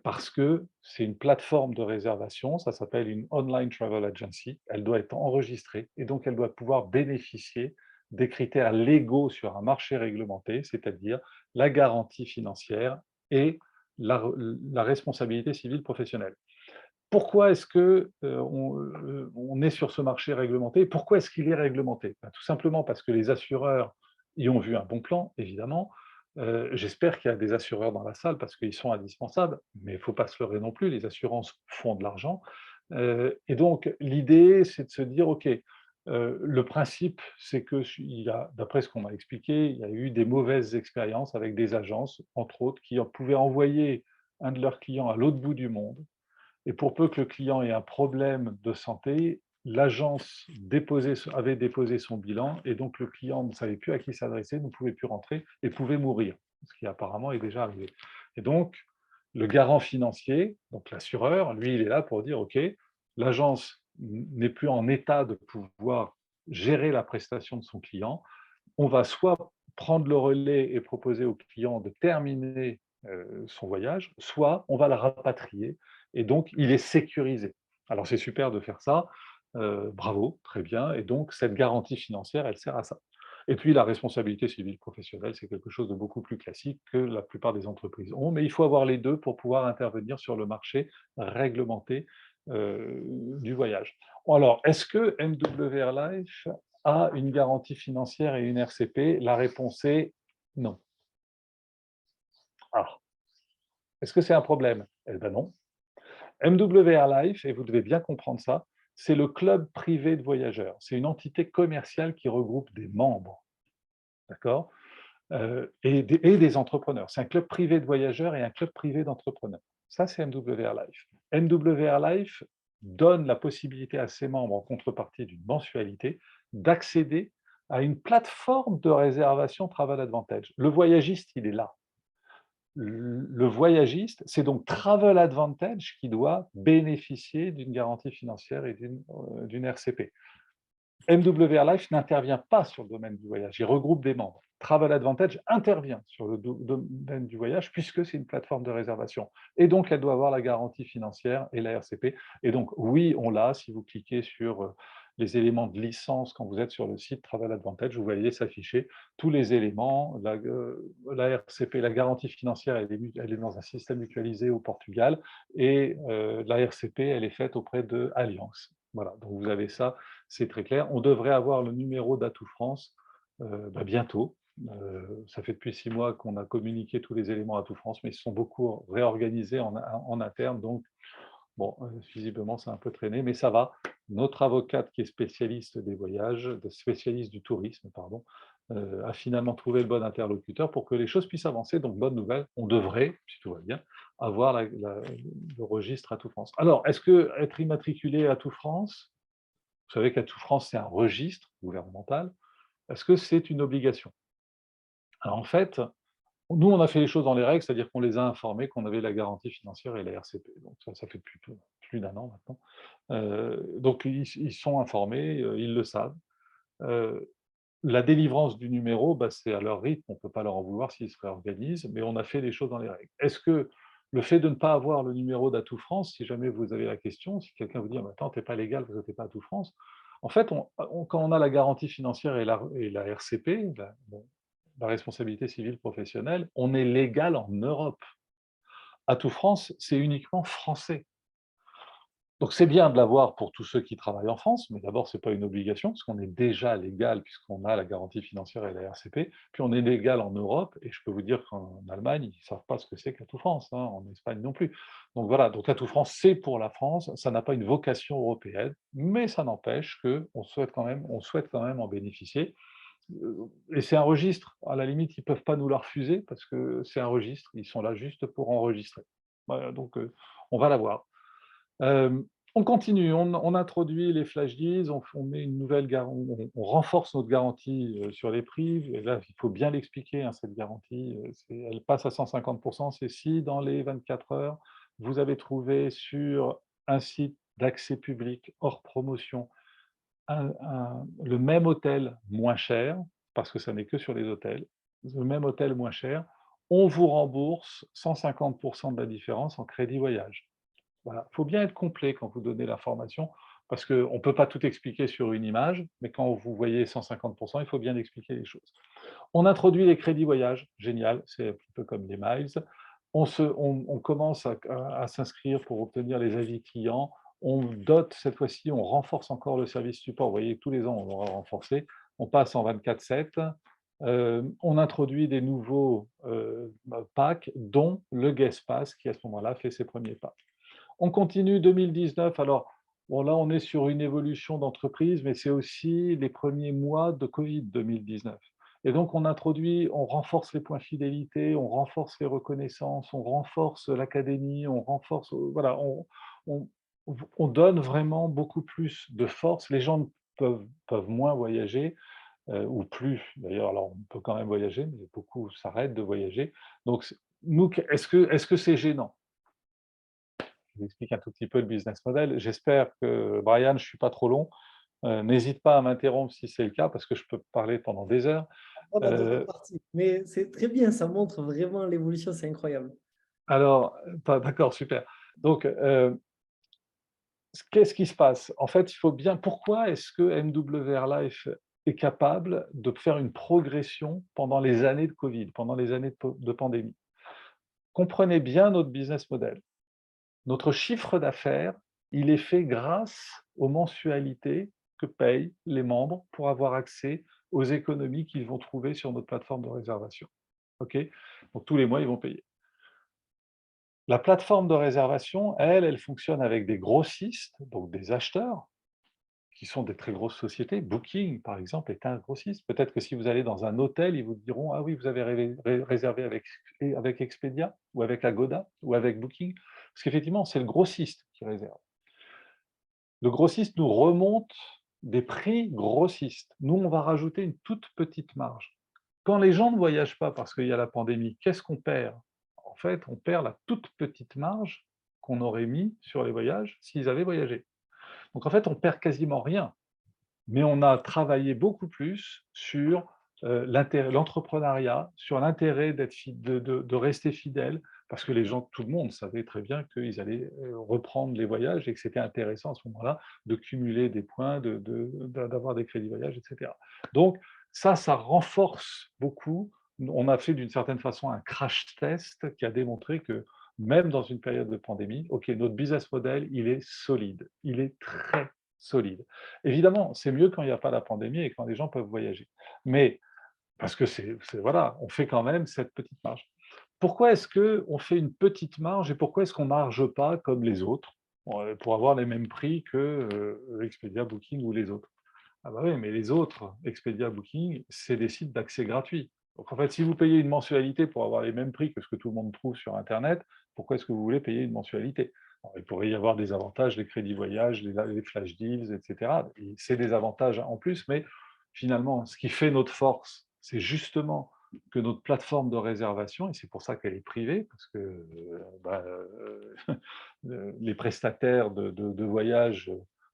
parce que c'est une plateforme de réservation, ça s'appelle une online travel agency. Elle doit être enregistrée, et donc elle doit pouvoir bénéficier des critères légaux sur un marché réglementé, c'est-à-dire la garantie financière et la responsabilité civile professionnelle. Pourquoi est-ce que on est sur ce marché réglementé? Pourquoi est-ce qu'il est réglementé? Ben, tout simplement parce que les assureurs y ont vu un bon plan, évidemment. J'espère qu'il y a des assureurs dans la salle parce qu'ils sont indispensables, mais il ne faut pas se leurrer non plus, les assurances font de l'argent. Et donc l'idée, c'est de se dire: «OK, le principe, c'est que d'après ce qu'on m'a expliqué, il y a eu des mauvaises expériences avec des agences, entre autres, qui pouvaient envoyer un de leurs clients à l'autre bout du monde, et pour peu que le client ait un problème de santé, l'agence avait déposé son bilan et donc le client ne savait plus à qui s'adresser, ne pouvait plus rentrer et pouvait mourir, ce qui apparemment est déjà arrivé. Et donc, le garant financier, donc l'assureur, lui, il est là pour dire, OK, l'agence n'est plus en état de pouvoir gérer la prestation de son client, on va soit prendre le relais et proposer au client de terminer son voyage, soit on va le rapatrier et donc il est sécurisé. Alors c'est super de faire ça, bravo, très bien, et donc cette garantie financière, elle sert à ça. Et puis la responsabilité civile professionnelle, c'est quelque chose de beaucoup plus classique que la plupart des entreprises ont, mais il faut avoir les deux pour pouvoir intervenir sur le marché réglementé du voyage. Alors, est-ce que MWR Life a une garantie financière et une RCP? La réponse est non. Ah, est-ce que c'est un problème? Eh bien non. MWR Life, et vous devez bien comprendre ça, c'est le club privé de voyageurs. C'est une entité commerciale qui regroupe des membres, d'accord, et des entrepreneurs. C'est un club privé de voyageurs et un club privé d'entrepreneurs. Ça, c'est MWR Life. MWR Life donne la possibilité à ses membres, en contrepartie d'une mensualité, d'accéder à une plateforme de réservation Travel Advantage. Le voyagiste, il est là. Le voyagiste, c'est donc Travel Advantage qui doit bénéficier d'une garantie financière et d'une RCP. MWR Life n'intervient pas sur le domaine du voyage, il regroupe des membres. Travel Advantage intervient sur le domaine du voyage puisque c'est une plateforme de réservation. Et donc, elle doit avoir la garantie financière et la RCP. Et donc, oui, on l'a. Si vous cliquez sur les éléments de licence quand vous êtes sur le site Travel Advantage, vous voyez s'afficher tous les éléments. La RCP, la garantie financière, elle est dans un système mutualisé au Portugal. Et la RCP, elle est faite auprès de Allianz. Voilà, donc vous avez ça, c'est très clair. On devrait avoir le numéro d'Atout France bientôt. Ça fait depuis 6 mois qu'on a communiqué tous les éléments à Atout France, mais ils se sont beaucoup réorganisés en interne, donc bon, visiblement ça a un peu traîné, mais ça va. Notre avocate qui est spécialiste des voyages, spécialiste du tourisme, pardon, a finalement trouvé le bon interlocuteur pour que les choses puissent avancer. Donc bonne nouvelle, on devrait, si tout va bien, avoir le registre Atout France. Alors, est-ce que être immatriculé à Atout France, vous savez qu'Atout France, c'est un registre gouvernemental. Est-ce que c'est une obligation? Alors en fait, nous, on a fait les choses dans les règles, c'est-à-dire qu'on les a informés qu'on avait la garantie financière et la RCP. Donc ça fait plus d'un an maintenant. Donc ils sont informés, ils le savent. La délivrance du numéro, c'est à leur rythme, on ne peut pas leur en vouloir s'ils se réorganisent, mais on a fait les choses dans les règles. Est-ce que le fait de ne pas avoir le numéro d'Atout France, si jamais vous avez la question, si quelqu'un vous dit: «Ah, attends, tu n'es pas légal, vous n'êtes pas Atout France», en fait, quand on a la garantie financière et la RCP, la responsabilité civile professionnelle, on est légal en Europe. Atout France, c'est uniquement français. Donc c'est bien de l'avoir pour tous ceux qui travaillent en France, mais d'abord, ce n'est pas une obligation, parce qu'on est déjà légal puisqu'on a la garantie financière et la RCP. Puis on est légal en Europe, et je peux vous dire qu'en Allemagne, ils ne savent pas ce que c'est qu'Atout France, hein, en Espagne non plus. Donc voilà, donc Atout France, c'est pour la France, ça n'a pas une vocation européenne, mais ça n'empêche qu'on souhaite quand même en bénéficier. Et c'est un registre, à la limite, ils ne peuvent pas nous le refuser, parce que c'est un registre, ils sont là juste pour enregistrer. Voilà, donc on va l'avoir. On continue, on introduit les flash deals, on met une nouvelle on renforce notre garantie sur les prix. Et là, il faut bien l'expliquer, hein, cette garantie, elle passe à 150%. C'est si dans les 24 heures, vous avez trouvé sur un site d'accès public hors promotion le même hôtel moins cher, parce que ça n'est que sur les hôtels, le même hôtel moins cher, on vous rembourse 150% de la différence en crédit voyage. Voilà, il faut bien être complet quand vous donnez l'information, parce qu'on ne peut pas tout expliquer sur une image, mais quand vous voyez 150%, il faut bien expliquer les choses. On introduit les crédits voyage, génial, c'est un petit peu comme les miles. On commence à s'inscrire pour obtenir les avis clients. On dote, cette fois-ci, on renforce encore le service support. Vous voyez, tous les ans, on l'aura renforcé. On passe en 24/7. On introduit des nouveaux packs, dont le Guest Pass, qui à ce moment-là fait ses premiers pas. On continue 2019. Alors, bon, là, on est sur une évolution d'entreprise, mais c'est aussi les premiers mois de Covid 2019. Et donc, on renforce les points fidélité, on renforce les reconnaissances, on renforce l'académie, on renforce, voilà, on donne vraiment beaucoup plus de force. Les gens peuvent moins voyager, ou plus d'ailleurs. Alors on peut quand même voyager, mais beaucoup s'arrêtent de voyager. Donc nous, est-ce que c'est gênant? Je vous explique un tout petit peu le business model. J'espère que Brian, je ne suis pas trop long. N'hésite pas à m'interrompre si c'est le cas, parce que je peux parler pendant des heures. Pas la deuxième Euh, partie. Mais c'est très bien, ça montre vraiment l'évolution, c'est incroyable. alors, d'accord, super. Donc, qu'est-ce qui se passe? En fait, il faut bien. Pourquoi est-ce que MWR Life est capable de faire une progression pendant les années de Covid, pendant les années de pandémie? Comprenez bien notre business model. Notre chiffre d'affaires, il est fait grâce aux mensualités que payent les membres pour avoir accès aux économies qu'ils vont trouver sur notre plateforme de réservation. OK? Donc tous les mois, ils vont payer. La plateforme de réservation, elle fonctionne avec des grossistes, donc des acheteurs, qui sont des très grosses sociétés. Booking, par exemple, est un grossiste. Peut-être que si vous allez dans un hôtel, ils vous diront: «Ah oui, vous avez réservé avec Expedia ou avec Agoda ou avec Booking». Parce qu'effectivement, c'est le grossiste qui réserve. Le grossiste nous remonte des prix grossistes. Nous, on va rajouter une toute petite marge. Quand les gens ne voyagent pas parce qu'il y a la pandémie, qu'est-ce qu'on perd? En fait, on perd la toute petite marge qu'on aurait mis sur les voyages s'ils avaient voyagé. Donc en fait, on perd quasiment rien. Mais on a travaillé beaucoup plus sur l'entrepreneuriat, sur l'intérêt de rester fidèle, parce que les gens, tout le monde savait très bien qu'ils allaient reprendre les voyages et que c'était intéressant à ce moment-là de cumuler des points, d'avoir des crédits voyage, etc. Donc ça renforce beaucoup. On a fait d'une certaine façon un crash test qui a démontré que même dans une période de pandémie, ok, notre business model, il est solide, il est très solide. Évidemment, c'est mieux quand il n'y a pas la pandémie et quand les gens peuvent voyager. Mais parce que voilà, on fait quand même cette petite marge. Pourquoi est-ce qu'on fait une petite marge et pourquoi est-ce qu'on ne marge pas comme les autres pour avoir les mêmes prix que Expedia, Booking ou les autres? Ah bah oui, mais les autres, Expedia, Booking, c'est des sites d'accès gratuit. Donc en fait, si vous payez une mensualité pour avoir les mêmes prix que ce que tout le monde trouve sur Internet, pourquoi est-ce que vous voulez payer une mensualité? Alors, il pourrait y avoir des avantages, les crédits voyage, les flash deals, etc. Et c'est des avantages en plus, mais finalement, ce qui fait notre force, c'est justement que notre plateforme de réservation, et c'est pour ça qu'elle est privée, parce que les prestataires de voyage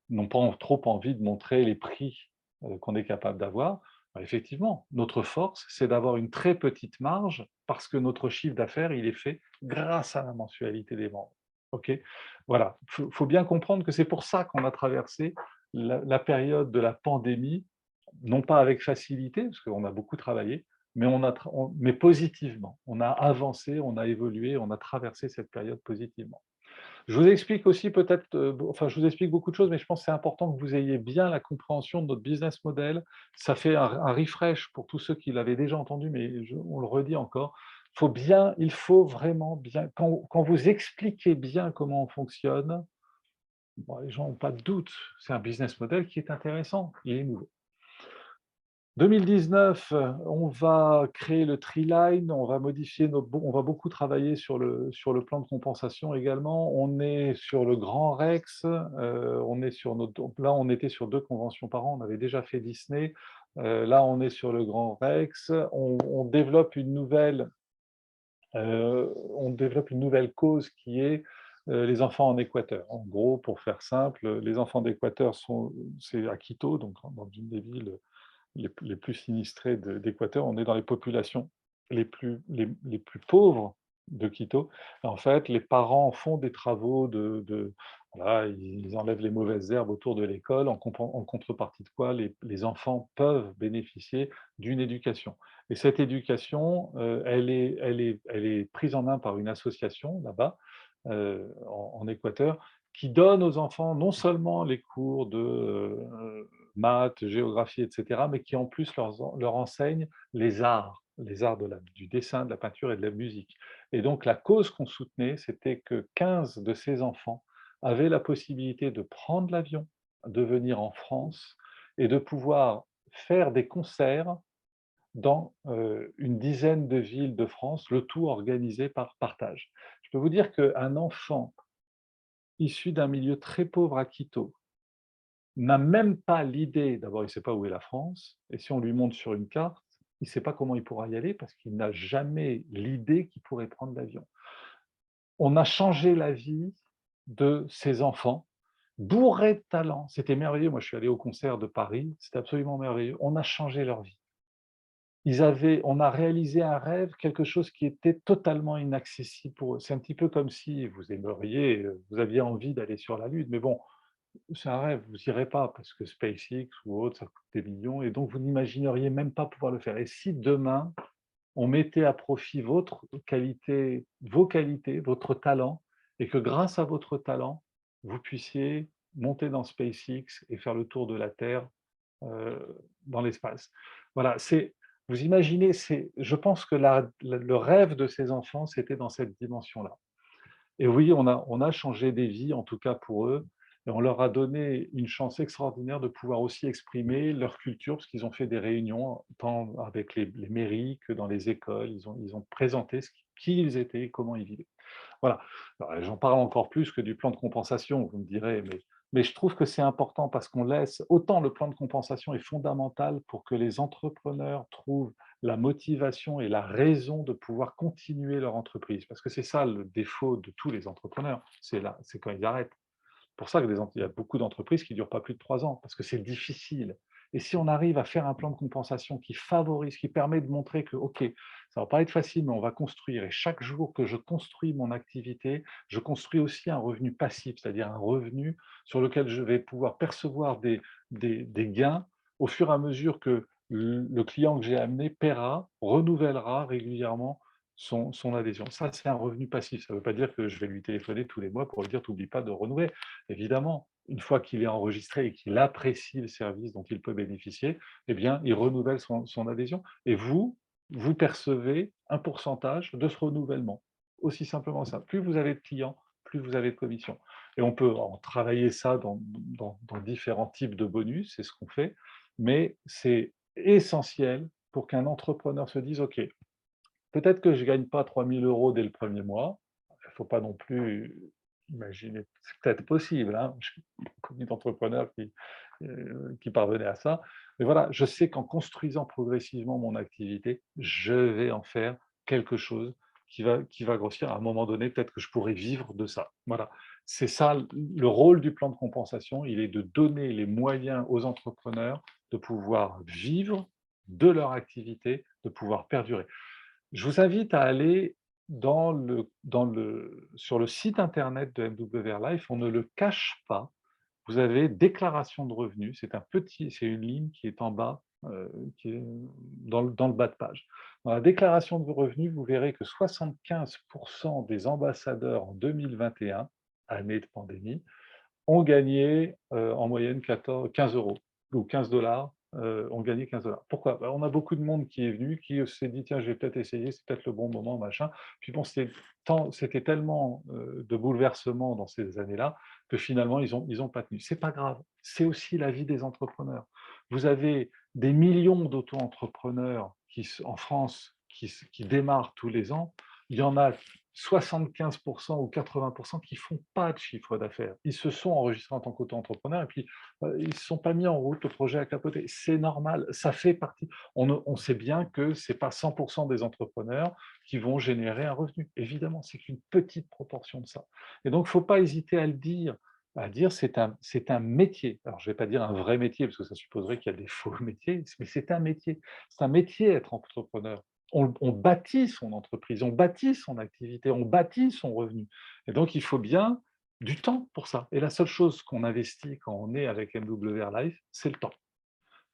n'ont pas trop envie de montrer les prix qu'on est capable d'avoir. Bah, effectivement, notre force, c'est d'avoir une très petite marge parce que notre chiffre d'affaires, il est fait grâce à la mensualité des membres. OK? Voilà, il faut bien comprendre que c'est pour ça qu'on a traversé la période de la pandémie, non pas avec facilité, parce qu'on a beaucoup travaillé, mais, mais positivement. On a avancé, on a évolué, on a traversé cette période positivement. Je vous explique aussi peut-être, enfin, je vous explique beaucoup de choses, mais je pense que c'est important que vous ayez bien la compréhension de notre business model. Ça fait un refresh pour tous ceux qui l'avaient déjà entendu, mais on le redit encore. Il faut vraiment bien, quand vous expliquez bien comment on fonctionne, bon, les gens n'ont pas de doute. C'est un business model qui est intéressant, il est nouveau. 2019, on va créer le Treeline, on va modifier on va beaucoup travailler sur le plan de compensation également. On est sur le Grand Rex, on est sur là, on était sur 2 conventions par an, on avait déjà fait Disney. Là, on est sur le Grand Rex. On développe une nouvelle cause qui est les enfants en Équateur. En gros, pour faire simple, les enfants d'Équateur c'est à Quito, donc dans une des villes les plus sinistrés d'Équateur. On est dans les populations les plus pauvres de Quito. En fait, les parents font des travaux voilà, ils enlèvent les mauvaises herbes autour de l'école, en contrepartie de quoi les enfants peuvent bénéficier d'une éducation. Et cette éducation, elle est prise en main par une association là-bas, en Équateur, qui donne aux enfants non seulement les cours de maths, géographie, etc., mais qui en plus leur enseigne les arts du dessin, de la peinture et de la musique. Et donc la cause qu'on soutenait, c'était que 15 de ces enfants avaient la possibilité de prendre l'avion, de venir en France et de pouvoir faire des concerts dans une dizaine de villes de France, le tout organisé par partage. Je peux vous dire qu'un enfant issu d'un milieu très pauvre à Quito, n'a même pas l'idée, d'abord il ne sait pas où est la France, et si on lui montre sur une carte, il ne sait pas comment il pourra y aller parce qu'il n'a jamais l'idée qu'il pourrait prendre l'avion. On a changé la vie de ces enfants, bourrés de talent. C'était merveilleux. Moi, je suis allé au concert de Paris, c'était absolument merveilleux. On a changé leur vie. On a réalisé un rêve, quelque chose qui était totalement inaccessible pour eux. C'est un petit peu comme si vous aimeriez, vous aviez envie d'aller sur la Lune, mais bon, c'est un rêve, vous n'irez pas parce que SpaceX ou autre, ça coûte des millions et donc vous n'imagineriez même pas pouvoir le faire. Et si demain, on mettait à profit votre qualité, vos qualités, votre talent, et que grâce à votre talent, vous puissiez monter dans SpaceX et faire le tour de la Terre dans l'espace. Voilà, vous imaginez, je pense que le rêve de ces enfants, c'était dans cette dimension-là. Et oui, on a changé des vies, en tout cas pour eux, et on leur a donné une chance extraordinaire de pouvoir aussi exprimer leur culture, parce qu'ils ont fait des réunions, tant avec les mairies que dans les écoles. Ils ont présenté qui ils étaient et comment ils vivaient. Voilà. Alors, j'en parle encore plus que du plan de compensation, vous me direz, mais je trouve que c'est important parce qu'on laisse, autant le plan de compensation est fondamental pour que les entrepreneurs trouvent la motivation et la raison de pouvoir continuer leur entreprise. Parce que c'est ça le défaut de tous les entrepreneurs, c'est quand ils arrêtent. C'est pour ça qu'il y a beaucoup d'entreprises qui ne durent pas plus de 3 ans, parce que c'est difficile. Et si on arrive à faire un plan de compensation qui favorise, qui permet de montrer que, OK, ça ne va pas être facile, mais on va construire. Et chaque jour que je construis mon activité, je construis aussi un revenu passif, c'est-à-dire un revenu sur lequel je vais pouvoir percevoir des gains au fur et à mesure que le client que j'ai amené paiera, renouvellera régulièrement son adhésion. Ça, c'est un revenu passif. Ça ne veut pas dire que je vais lui téléphoner tous les mois pour lui dire: «T'oublies pas de renouveler». Évidemment, une fois qu'il est enregistré et qu'il apprécie le service dont il peut bénéficier, eh bien, il renouvelle son adhésion et vous percevez un pourcentage de ce renouvellement. Aussi simplement ça. Plus vous avez de clients, plus vous avez de commissions. Et on peut en travailler ça dans différents types de bonus, c'est ce qu'on fait, mais c'est essentiel pour qu'un entrepreneur se dise: «OK, peut-être que je ne gagne pas 3 000 € dès le premier mois». Il ne faut pas non plus imaginer, c'est peut-être possible, hein. J'ai connu d'entrepreneurs qui parvenaient à ça. Mais voilà, je sais qu'en construisant progressivement mon activité, je vais en faire quelque chose qui va grossir. À un moment donné, peut-être que je pourrais vivre de ça. Voilà, c'est ça le rôle du plan de compensation, il est de donner les moyens aux entrepreneurs de pouvoir vivre de leur activité, de pouvoir perdurer. Je vous invite à aller sur le site internet de MWR Life, on ne le cache pas. Vous avez déclaration de revenus, c'est une ligne qui est en bas, qui est dans le bas de page. Dans la déclaration de revenus, vous verrez que 75 des ambassadeurs en 2021, année de pandémie, ont gagné en moyenne 15 € ou 15 $, ont gagné 15 $. Pourquoi? Bah, on a beaucoup de monde qui est venu, qui s'est dit: «Tiens, je vais peut-être essayer, c'est peut-être le bon moment, machin». Puis bon, c'était tellement de bouleversements dans ces années-là que finalement ils ont pas tenu. C'est pas grave, c'est aussi la vie des entrepreneurs. Vous avez des millions d'auto-entrepreneurs en France qui démarrent tous les ans. Il y en a 75 ou 80 qui font pas de chiffre d'affaires. Ils se sont enregistrés en tant qu'auto-entrepreneurs et puis, ils ne se sont pas mis en route, le projet a capoté. C'est normal, ça fait partie. On sait bien que c'est pas 100 des entrepreneurs qui vont générer un revenu. Évidemment, c'est qu'une petite proportion de ça. Et donc, il ne faut pas hésiter à dire c'est un métier. Alors, je ne vais pas dire un vrai métier, parce que ça supposerait qu'il y a des faux métiers, mais c'est un métier. C'est un métier être entrepreneur. On bâtit son entreprise, on bâtit son activité, on bâtit son revenu. Et donc, il faut bien du temps pour ça. Et la seule chose qu'on investit quand on est avec MWR Life, c'est le temps.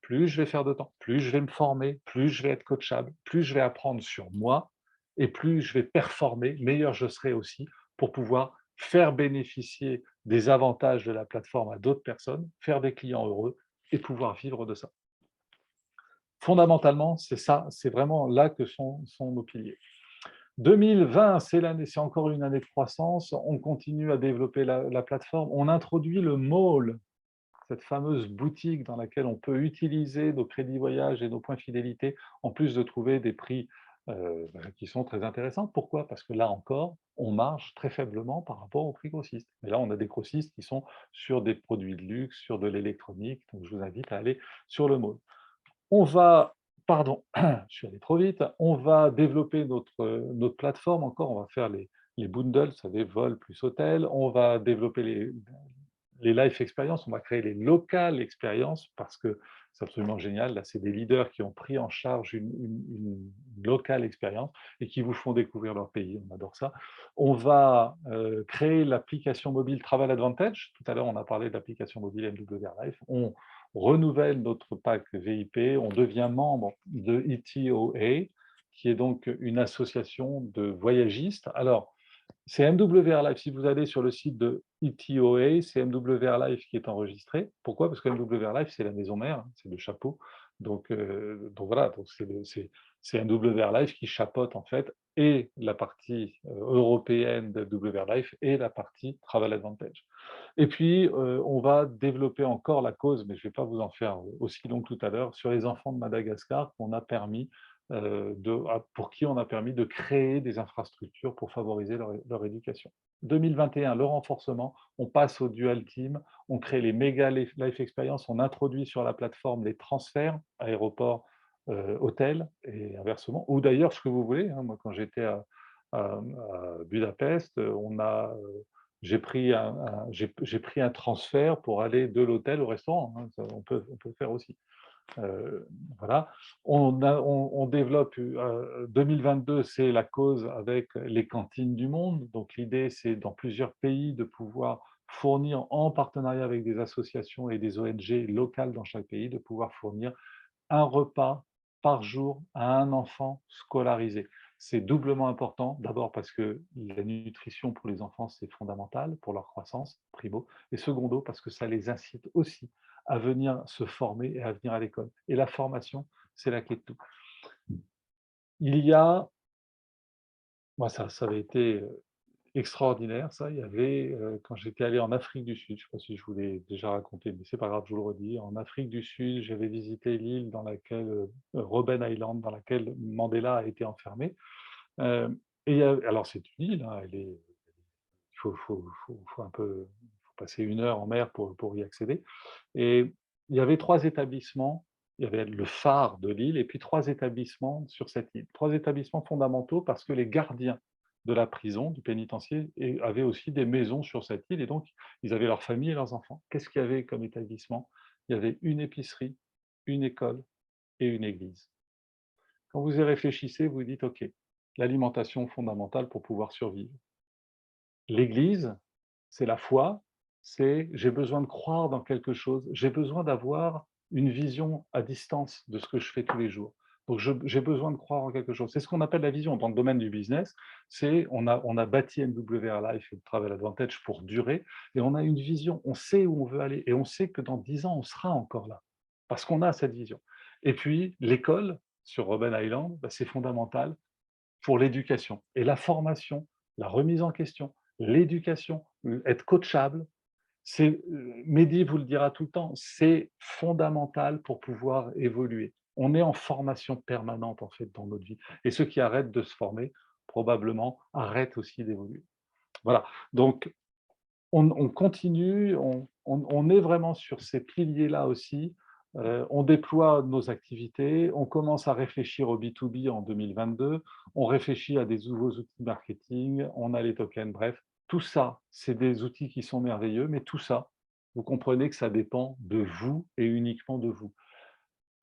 Plus je vais faire de temps, plus je vais me former, plus je vais être coachable, plus je vais apprendre sur moi et plus je vais performer, meilleur je serai aussi pour pouvoir faire bénéficier des avantages de la plateforme à d'autres personnes, faire des clients heureux et pouvoir vivre de ça. Fondamentalement, c'est ça, c'est vraiment là que sont nos piliers. 2020, c'est encore une année de croissance. On continue à développer la plateforme. On introduit le mall, cette fameuse boutique dans laquelle on peut utiliser nos crédits voyage et nos points fidélité, en plus de trouver des prix qui sont très intéressantes. Pourquoi? Parce que là encore, on marge très faiblement par rapport aux prix grossistes. Et là, on a des grossistes qui sont sur des produits de luxe, sur de l'électronique, donc je vous invite à aller sur le mall. On va, pardon, je suis allé trop vite, on va développer notre plateforme encore, on va faire les bundles, ça savez, vol plus hôtel, on va développer les life experiences, on va créer les local experiences parce que c'est absolument génial. Là, c'est des leaders qui ont pris en charge une local expérience et qui vous font découvrir leur pays. On adore ça. On va créer l'application mobile Travel Advantage. Tout à l'heure, on a parlé de l'application mobile MWR Life. On renouvelle notre pack VIP. On devient membre de ETOA, qui est donc une association de voyagistes. Alors, c'est MWR Life. Si vous allez sur le site de ETOA, c'est MWR Life qui est enregistré. Pourquoi? Parce que MWR Life, c'est la maison mère, hein, c'est le chapeau. Donc voilà, donc c'est MWR Life qui chapeaute en fait et la partie européenne de MWR Life et la partie Travel Advantage. Et puis, on va développer encore la cause, mais je ne vais pas vous en faire aussi long que tout à l'heure, sur les enfants de Madagascar qu'on a permis pour qui on a permis de créer des infrastructures pour favoriser leur éducation. 2021, le renforcement, on passe au dual team, on crée les méga life experience, on introduit sur la plateforme les transferts, aéroport, hôtel et inversement, ou d'ailleurs ce que vous voulez. Hein, moi, quand j'étais à Budapest, j'ai pris un transfert pour aller de l'hôtel au restaurant. Hein, on peut le faire aussi. Voilà. On développe, 2022, c'est la cause avec les cantines du monde. Donc l'idée, c'est dans plusieurs pays de pouvoir fournir en partenariat avec des associations et des ONG locales dans chaque pays, de pouvoir fournir un repas par jour à un enfant scolarisé. C'est doublement important, d'abord parce que la nutrition pour les enfants, c'est fondamental pour leur croissance, primo, et secondo, parce que ça les incite aussi à venir se former et à venir à l'école. Et la formation, c'est la clé de tout. Il y a, moi ça avait été extraordinaire, ça. Il y avait, quand j'étais allé en Afrique du Sud, je ne sais pas si je vous l'ai déjà raconté, mais c'est pas grave, je vous le redis. En Afrique du Sud, j'avais visité l'île dans laquelle, Robben Island, dans laquelle Mandela a été enfermé. Et alors c'est une île, hein, il faut un peu, faut passer 1 heure en mer pour y accéder. Et il y avait 3 établissements. Il y avait le phare de l'île et puis 3 établissements sur cette île. 3 établissements fondamentaux parce que les gardiens de la prison, du pénitencier, avaient aussi des maisons sur cette île et donc ils avaient leur famille et leurs enfants. Qu'est-ce qu'il y avait comme établissement? Il y avait une épicerie, une école et une église. Quand vous y réfléchissez, vous dites: «OK, l'alimentation fondamentale pour pouvoir survivre». L'église, c'est la foi, c'est j'ai besoin de croire dans quelque chose, j'ai besoin d'avoir une vision à distance de ce que je fais tous les jours. Donc j'ai besoin de croire en quelque chose. C'est ce qu'on appelle la vision. Dans le domaine du business, c'est on a bâti MWR Life et Travel Advantage pour durer et on a une vision, on sait où on veut aller et on sait que dans 10 ans, on sera encore là parce qu'on a cette vision. Et puis l'école sur Robben Island, bah, c'est fondamental pour l'éducation et la formation, la remise en question, l'éducation, être coachable, c'est, Mehdi vous le dira tout le temps, c'est fondamental pour pouvoir évoluer. On est en formation permanente, en fait, dans notre vie et ceux qui arrêtent de se former, probablement, arrêtent aussi d'évoluer. Voilà, donc on continue, on est vraiment sur ces piliers-là aussi. On déploie nos activités, on commence à réfléchir au B2B en 2022, on réfléchit à des nouveaux outils marketing, on a les tokens, bref. Tout ça, c'est des outils qui sont merveilleux, mais tout ça, vous comprenez que ça dépend de vous et uniquement de vous.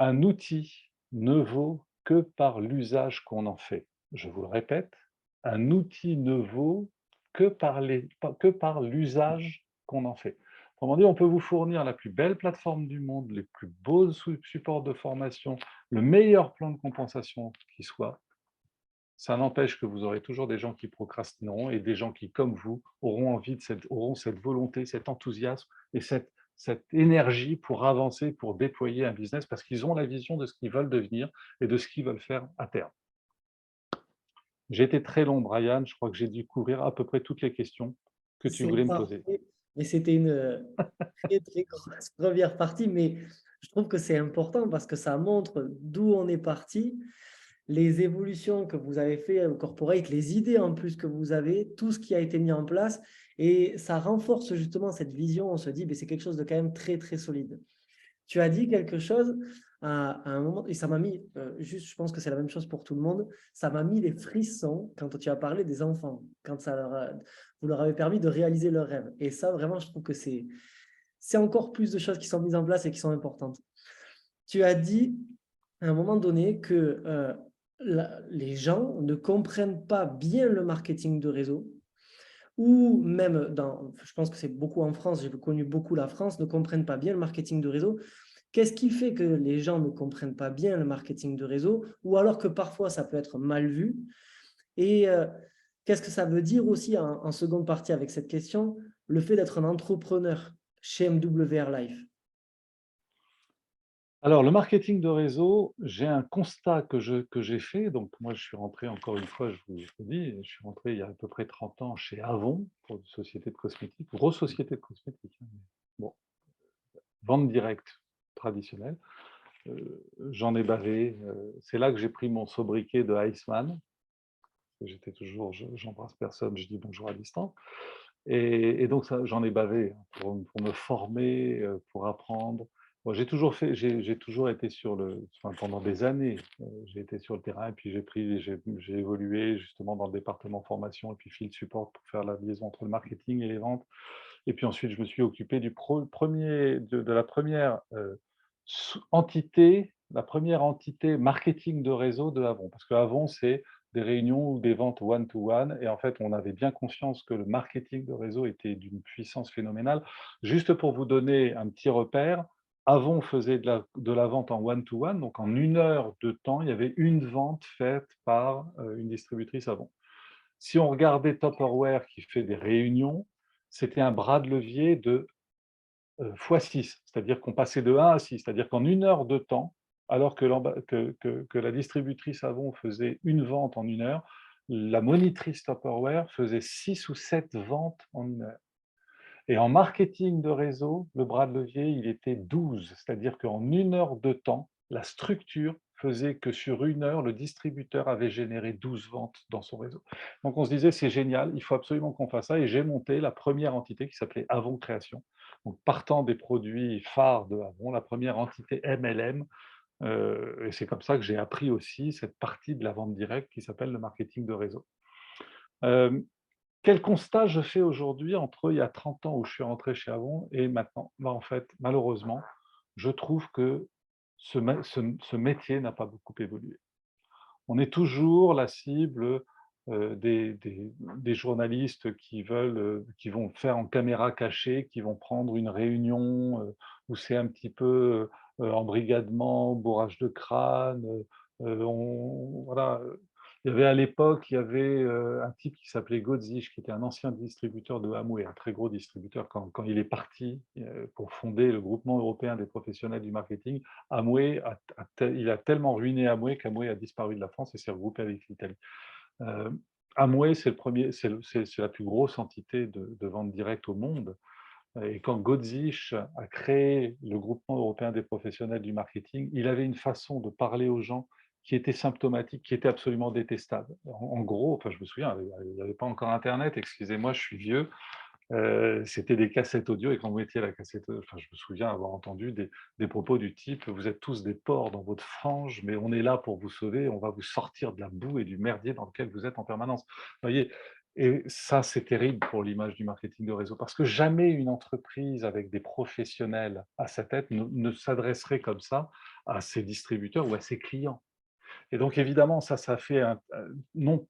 Un outil ne vaut que par l'usage qu'on en fait. Je vous le répète, un outil ne vaut que par l'usage qu'on en fait. Autrement dit, on peut vous fournir la plus belle plateforme du monde, les plus beaux supports de formation, le meilleur plan de compensation qui soit. Ça n'empêche que vous aurez toujours des gens qui procrastineront et des gens qui, comme vous, auront cette volonté, cet enthousiasme et cette énergie pour avancer, pour déployer un business parce qu'ils ont la vision de ce qu'ils veulent devenir et de ce qu'ils veulent faire à terme. J'ai été très long, Brian. Je crois que j'ai dû couvrir à peu près toutes les questions que tu C'est voulais me poser. parfait. Et c'était une très, très grosse première partie, mais je trouve que c'est important parce que ça montre d'où on est parti. les évolutions que vous avez fait au corporate, les idées en plus que vous avez, tout ce qui a été mis en place, et ça renforce justement cette vision. On se dit, c'est quelque chose de quand même très, très solide. Tu as dit quelque chose à un moment, et ça m'a mis, juste, je pense que c'est la même chose pour tout le monde, ça m'a mis les frissons quand tu as parlé des enfants, quand vous leur avez permis de réaliser leurs rêves. Et ça, vraiment, je trouve que c'est encore plus de choses qui sont mises en place et qui sont importantes. Tu as dit à un moment donné que les gens ne comprennent pas bien le marketing de réseau, ou même je pense que c'est beaucoup en France, j'ai connu beaucoup la France, ne comprennent pas bien le marketing de réseau. Qu'est-ce qui fait que les gens ne comprennent pas bien le marketing de réseau, ou alors que parfois ça peut être mal vu? Et qu'est-ce que ça veut dire aussi en seconde partie avec cette question, le fait d'être un entrepreneur chez MWR Life? Alors, le marketing de réseau, j'ai un constat que j'ai fait. Donc, moi, je suis rentré, encore une fois, je vous le dis, je suis rentré il y a à peu près 30 ans chez Avon, pour une société de cosmétiques, grosse société de cosmétiques, hein. Bon, vente directe traditionnelle. J'en ai bavé. C'est là que j'ai pris mon sobriquet de Iceman. J'étais toujours, j'embrasse personne, je dis bonjour à distance. Et donc, j'en ai bavé, hein, pour me former, pour apprendre. Bon, j'ai toujours été enfin, pendant des années, j'ai été sur le terrain, et puis j'ai évolué justement dans le département formation et puis field support pour faire la liaison entre le marketing et les ventes. Et puis ensuite, je me suis occupé de la première entité, la première entité marketing de réseau de Avon. Parce que Avon, c'est des réunions ou des ventes one-to-one. Et en fait, on avait bien conscience que le marketing de réseau était d'une puissance phénoménale. Juste pour vous donner un petit repère, Avon faisait de la vente en one-to-one. Donc en 1 heure de temps, il y avait une vente faite par une distributrice Avon. Si on regardait Tupperware qui fait des réunions, c'était un bras de levier de x6, c'est-à-dire qu'on passait de 1 à 6, c'est-à-dire qu'en 1 heure de temps, alors que la distributrice Avon faisait une vente en 1 heure, la monitrice Tupperware faisait 6 ou 7 ventes en 1 heure. Et en marketing de réseau, le bras de levier, il était 12, c'est-à-dire qu'en 1 heure de temps, la structure faisait que sur 1 heure, le distributeur avait généré 12 ventes dans son réseau. Donc on se disait, c'est génial, il faut absolument qu'on fasse ça. Et j'ai monté la première entité qui s'appelait Avon Création. Donc partant des produits phares de Avon, la première entité MLM. Et c'est comme ça que j'ai appris aussi cette partie de la vente directe qui s'appelle le marketing de réseau. Euh, Quel constat je fais aujourd'hui entre il y a 30 ans où je suis rentré chez Avon et maintenant? En fait, malheureusement, je trouve que ce métier n'a pas beaucoup évolué. On est toujours la cible des journalistes qui vont faire en caméra cachée, qui vont prendre une réunion où c'est un petit peu embrigadement, bourrage de crâne. Voilà. Il y avait un type qui s'appelait Godzich, qui était un ancien distributeur de Amway, un très gros distributeur. Quand il est parti pour fonder le groupement européen des professionnels du marketing, il a tellement ruiné Amway qu'Amway a disparu de la France et s'est regroupé avec l'Italie. Euh, Amway, c'est la plus grosse entité de vente directe au monde. Et quand Godzich a créé le groupement européen des professionnels du marketing, il avait une façon de parler aux gens qui était symptomatique, qui était absolument détestable. En gros, enfin, je me souviens, il n'y avait pas encore Internet, excusez-moi, je suis vieux, c'était des cassettes audio, et quand vous mettiez la cassette, enfin, je me souviens avoir entendu des propos du type: «Vous êtes tous des porcs dans votre fange, mais on est là pour vous sauver, on va vous sortir de la boue et du merdier dans lequel vous êtes en permanence». Vous voyez? Et ça, c'est terrible pour l'image du marketing de réseau, parce que jamais une entreprise avec des professionnels à sa tête ne s'adresserait comme ça à ses distributeurs ou à ses clients. Et donc évidemment, ça fait non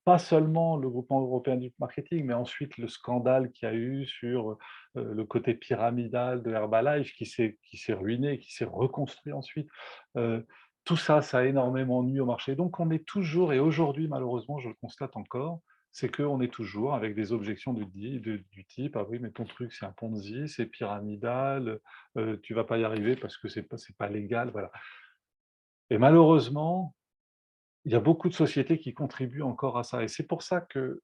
pas seulement le groupement européen du marketing, mais ensuite le scandale qu'il y a eu sur le côté pyramidal de Herbalife qui s'est ruiné, qui s'est reconstruit ensuite. Euh, Tout ça, ça a énormément nui au marché. Donc on est toujours, et aujourd'hui malheureusement, je le constate encore, c'est qu'on est toujours avec des objections du type: «Ah oui, mais ton truc c'est un Ponzi, c'est pyramidal, tu vas pas y arriver parce que c'est pas légal», voilà. Et malheureusement, il y a beaucoup de sociétés qui contribuent encore à ça, et c'est pour ça que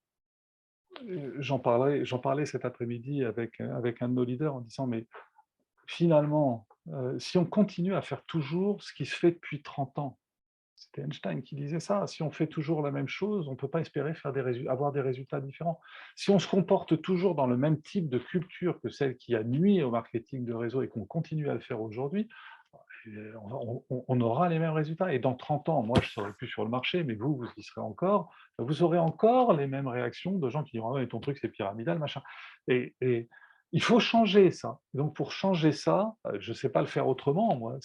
j'en parlais cet après-midi avec un de nos leaders en disant: «Mais finalement, si on continue à faire toujours ce qui se fait depuis 30 ans, C'était Einstein qui disait ça. Si on fait toujours la même chose, on ne peut pas espérer avoir des résultats différents. Si on se comporte toujours dans le même type de culture que celle qui a nuit au marketing de réseau et qu'on continue à le faire aujourd'hui, on aura les mêmes résultats. Et dans 30 ans, moi, je ne serai plus sur le marché, mais vous y serez encore. Vous aurez encore les mêmes réactions de gens qui diront: «Ah ouais, ton truc, c'est pyramidal, machin». Et il faut changer ça. Donc, pour changer ça, je ne sais pas le faire autrement, moi,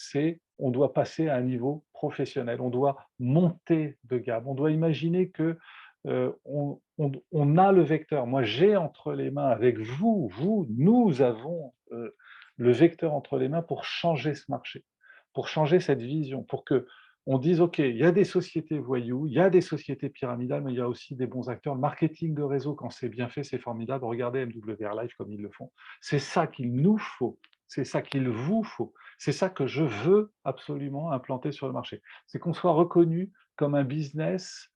on doit passer à un niveau professionnel. On doit monter de gamme. On doit imaginer que on a le vecteur. Moi, j'ai entre les mains, avec nous avons le vecteur entre les mains pour changer ce marché, pour changer cette vision, pour que on dise: «OK, il y a des sociétés voyous, il y a des sociétés pyramidales, mais il y a aussi des bons acteurs. Le marketing de réseau, quand c'est bien fait, c'est formidable. Regardez MWR Live comme ils le font». C'est ça qu'il nous faut, c'est ça qu'il vous faut, c'est ça que je veux absolument implanter sur le marché. C'est qu'on soit reconnu comme un business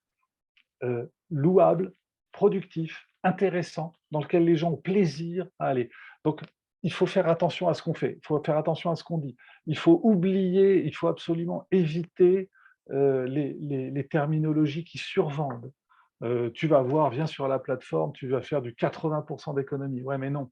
louable, productif, intéressant, dans lequel les gens ont plaisir à aller. Donc, il faut faire attention à ce qu'on fait, il faut faire attention à ce qu'on dit. Il faut absolument éviter les terminologies qui survendent. Tu vas voir, viens sur la plateforme, tu vas faire du 80% d'économie. Ouais, mais non,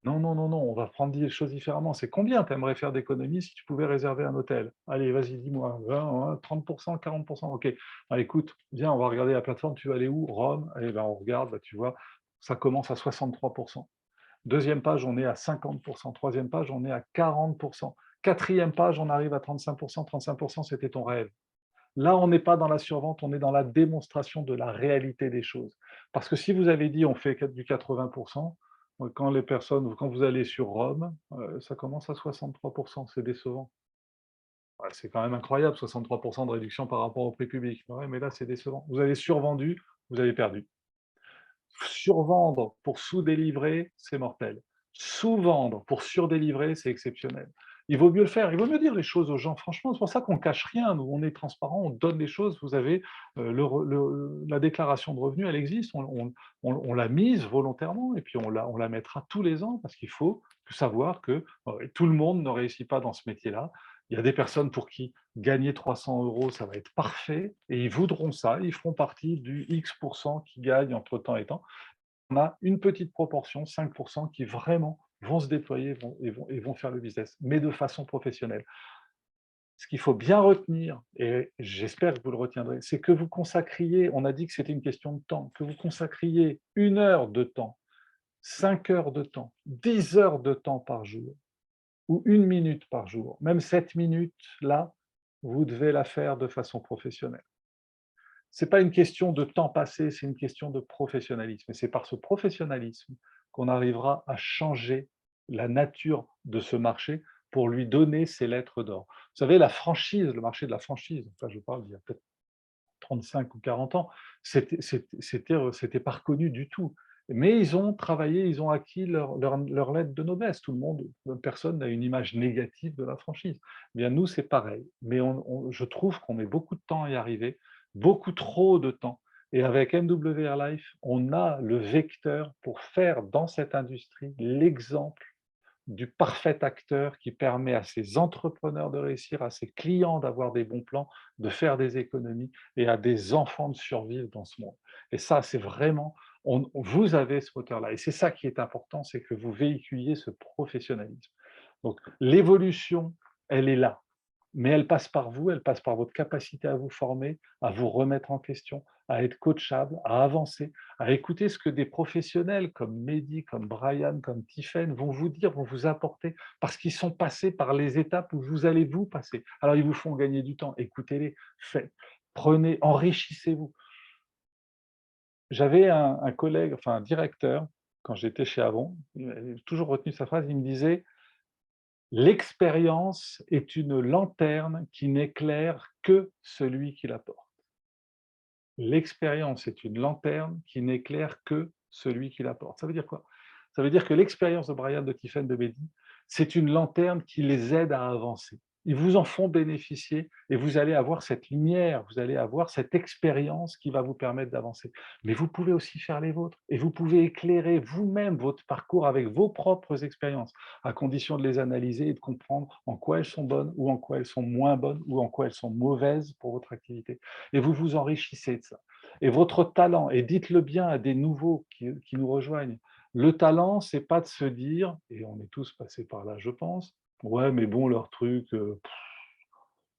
non, non, non, non, on va prendre les choses différemment. C'est combien tu aimerais faire d'économies si tu pouvais réserver un hôtel? Allez, vas-y, dis-moi, 20, 30%, 40%, ok. Ah, écoute, viens, on va regarder la plateforme, tu vas aller où? Rome? Eh ben, on regarde, bah, tu vois, ça commence à 63%. Deuxième page, on est à 50%. Troisième page, on est à 40%. Quatrième page, on arrive à 35%. 35%, c'était ton rêve. Là, on n'est pas dans la survente, on est dans la démonstration de la réalité des choses. Parce que si vous avez dit on fait du 80%, quand vous allez sur Rome, ça commence à 63%, c'est décevant. Ouais, c'est quand même incroyable, 63% de réduction par rapport au prix public. Ouais, mais là, c'est décevant. Vous avez survendu, vous avez perdu. Survendre pour sous-délivrer, c'est mortel. Sous-vendre pour surdélivrer, c'est exceptionnel. Il vaut mieux le faire, il vaut mieux dire les choses aux gens, franchement, c'est pour ça qu'on cache rien, nous, on est transparent, on donne les choses. Vous avez la déclaration de revenus, elle existe, on l'a mise volontairement, et puis on la mettra tous les ans, parce qu'il faut savoir que tout le monde ne réussit pas dans ce métier-là. Il y a des personnes pour qui gagner 300 euros, ça va être parfait, et ils voudront ça, ils feront partie du X% qui gagne entre temps et temps. On a une petite proportion, 5%, qui vraiment vont se déployer et vont faire le business, mais de façon professionnelle. Ce qu'il faut bien retenir, et j'espère que vous le retiendrez, c'est que vous consacriez, on a dit que c'était une question de temps, que vous consacriez 1 heure de temps, 5 heures de temps, 10 heures de temps par jour, ou 1 minute par jour, même cette minute-là, vous devez la faire de façon professionnelle. Ce n'est pas une question de temps passé, c'est une question de professionnalisme. Et c'est par ce professionnalisme qu'on arrivera à changer la nature de ce marché pour lui donner ses lettres d'or. Vous savez, la franchise, le marché de la franchise, enfin je parle d'il y a peut-être 35 ou 40 ans, c'était pas reconnu du tout. Mais ils ont travaillé, ils ont acquis leur lettre de noblesse. Tout le monde, personne n'a une image négative de la franchise. Eh bien, nous, c'est pareil. Mais je trouve qu'on met beaucoup de temps à y arriver, beaucoup trop de temps. Et avec MWR Life, on a le vecteur pour faire dans cette industrie l'exemple du parfait acteur qui permet à ses entrepreneurs de réussir, à ses clients d'avoir des bons plans, de faire des économies et à des enfants de survivre dans ce monde. Et ça, c'est vraiment, vous avez ce moteur-là. Et c'est ça qui est important, c'est que vous véhiculiez ce professionnalisme. Donc l'évolution, elle est là. Mais elle passe par vous, elle passe par votre capacité à vous former, à vous remettre en question, à être coachable, à avancer, à écouter ce que des professionnels comme Mehdi, comme Brian, comme Tiffen vont vous dire, vont vous apporter, parce qu'ils sont passés par les étapes où vous allez vous passer. Alors ils vous font gagner du temps, écoutez-les, faites, prenez, enrichissez-vous. J'avais un collègue, enfin un directeur, quand j'étais chez Avon, j'ai toujours retenu sa phrase, il me disait: l'expérience est une lanterne qui n'éclaire que celui qui la porte. L'expérience est une lanterne qui n'éclaire que celui qui la porte. Ça veut dire quoi? Ça veut dire que l'expérience de Brian, de Tiffen, de Mehdi, c'est une lanterne qui les aide à avancer. ils vous en font bénéficier et vous allez avoir cette lumière, vous allez avoir cette expérience qui va vous permettre d'avancer. Mais vous pouvez aussi faire les vôtres et vous pouvez éclairer vous-même votre parcours avec vos propres expériences, à condition de les analyser et de comprendre en quoi elles sont bonnes ou en quoi elles sont moins bonnes ou en quoi elles sont mauvaises pour votre activité. Et vous vous enrichissez de ça. Et votre talent, et dites-le bien à des nouveaux qui nous rejoignent, le talent, c'est pas de se dire, et on est tous passés par là, je pense, ouais, mais bon, leur truc,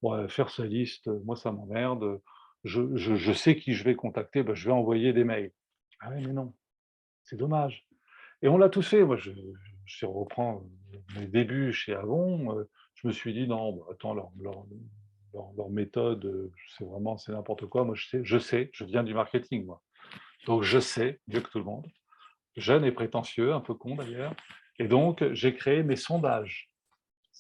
ouais, faire sa liste, moi ça m'emmerde, je sais qui je vais contacter, bah, je vais envoyer des mails. Ah ouais, mais non, c'est dommage et on l'a tous fait. Moi, je reprends, mes débuts chez Avon, je me suis dit: «Non, bah, attends, leur méthode, c'est n'importe quoi. Moi, je viens du marketing, moi, donc je sais mieux que tout le monde». Jeune et prétentieux, un peu con d'ailleurs, et donc j'ai créé mes sondages.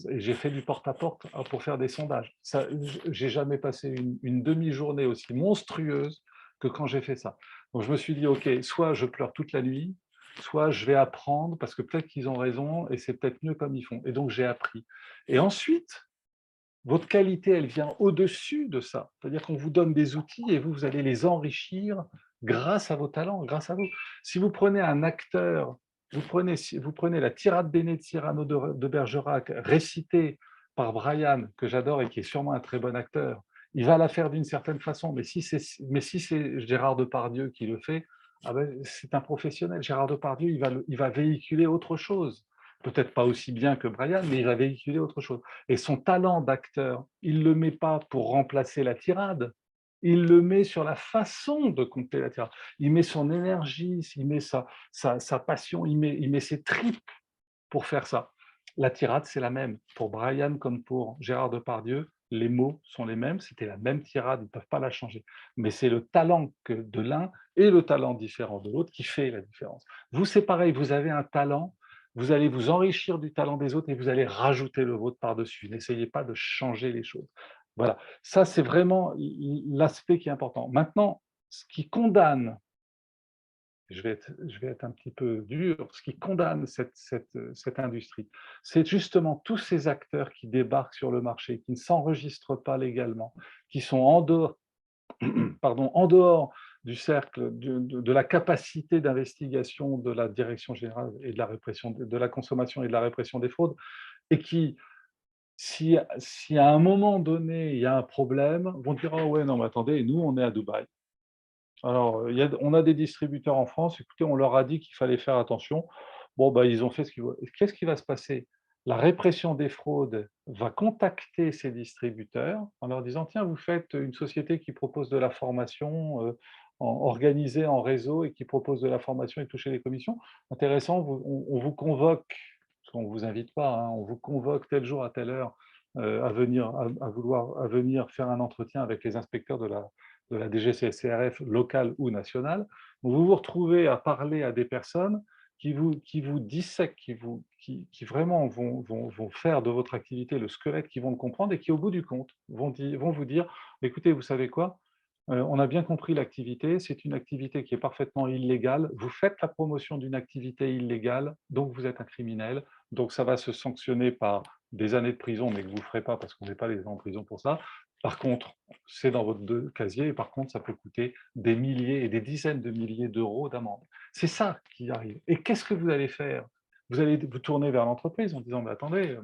Et j'ai fait du porte-à-porte pour faire des sondages. Ça, j'ai jamais passé une demi-journée aussi monstrueuse que quand j'ai fait ça. Donc je me suis dit: «OK, soit je pleure toute la nuit, soit je vais apprendre parce que peut-être qu'ils ont raison et c'est peut-être mieux comme ils font», et donc j'ai appris. Et ensuite, votre qualité, elle vient au-dessus de ça. C'est-à-dire qu'on vous donne des outils et vous, vous allez les enrichir grâce à vos talents, grâce à vous. Si vous prenez un acteur, vous prenez la tirade Bene de Cyrano de Bergerac, récitée par Brian, que j'adore et qui est sûrement un très bon acteur, il va la faire d'une certaine façon, mais si c'est Gérard Depardieu qui le fait, ah ben, c'est un professionnel. Gérard Depardieu, il va véhiculer autre chose. Peut-être pas aussi bien que Brian, mais il va véhiculer autre chose. Et son talent d'acteur, il ne le met pas pour remplacer la tirade, il le met sur la façon de compter la tirade. Il met son énergie, il met sa passion, il met ses tripes pour faire ça. La tirade, c'est la même. Pour Brian comme pour Gérard Depardieu, les mots sont les mêmes, c'était la même tirade, ils ne peuvent pas la changer. Mais c'est le talent de l'un et le talent différent de l'autre qui fait la différence. Vous, c'est pareil, vous avez un talent, vous allez vous enrichir du talent des autres et vous allez rajouter le vôtre par-dessus. N'essayez pas de changer les choses. Voilà, ça c'est vraiment l'aspect qui est important. Maintenant, ce qui condamne, je vais être un petit peu dur, ce qui condamne cette industrie, c'est justement tous ces acteurs qui débarquent sur le marché, qui ne s'enregistrent pas légalement, qui sont en dehors, pardon, en dehors du cercle, de la capacité d'investigation de la direction générale et de la répression de la consommation et de la répression des fraudes, et qui, si à un moment donné, il y a un problème, vont dire: «Oh ouais, non, mais attendez, nous, on est à Dubaï. Alors, on a des distributeurs en France, écoutez, on leur a dit qu'il fallait faire attention. Bon, bah, ils ont fait ce qu'ils veulent». Qu'est-ce qui va se passer? La répression des fraudes va contacter ces distributeurs en leur disant: «Tiens, vous faites une société qui propose de la formation, organisée en réseau et qui propose de la formation et toucher les commissions. Intéressant, on vous convoque», parce qu'on ne vous invite pas, hein, «on vous convoque tel jour à telle heure, à venir faire un entretien avec les inspecteurs de la DGCCRF locale ou nationale». Vous vous retrouvez à parler à des personnes qui vous dissèquent, qui vraiment vont faire de votre activité le squelette qu'ils vont le comprendre et qui, au bout du compte, vont vous dire: «Écoutez, vous savez quoi? On a bien compris l'activité, c'est une activité qui est parfaitement illégale. Vous faites la promotion d'une activité illégale, donc vous êtes un criminel. Donc ça va se sanctionner par des années de prison, mais que vous ne ferez pas parce qu'on ne met pas les gens en prison pour ça. Par contre, c'est dans votre casier et par contre, ça peut coûter des milliers et des dizaines de milliers d'euros d'amende». C'est ça qui arrive. Et qu'est-ce que vous allez faire? Vous allez vous tourner vers l'entreprise en disant: «Mais attendez,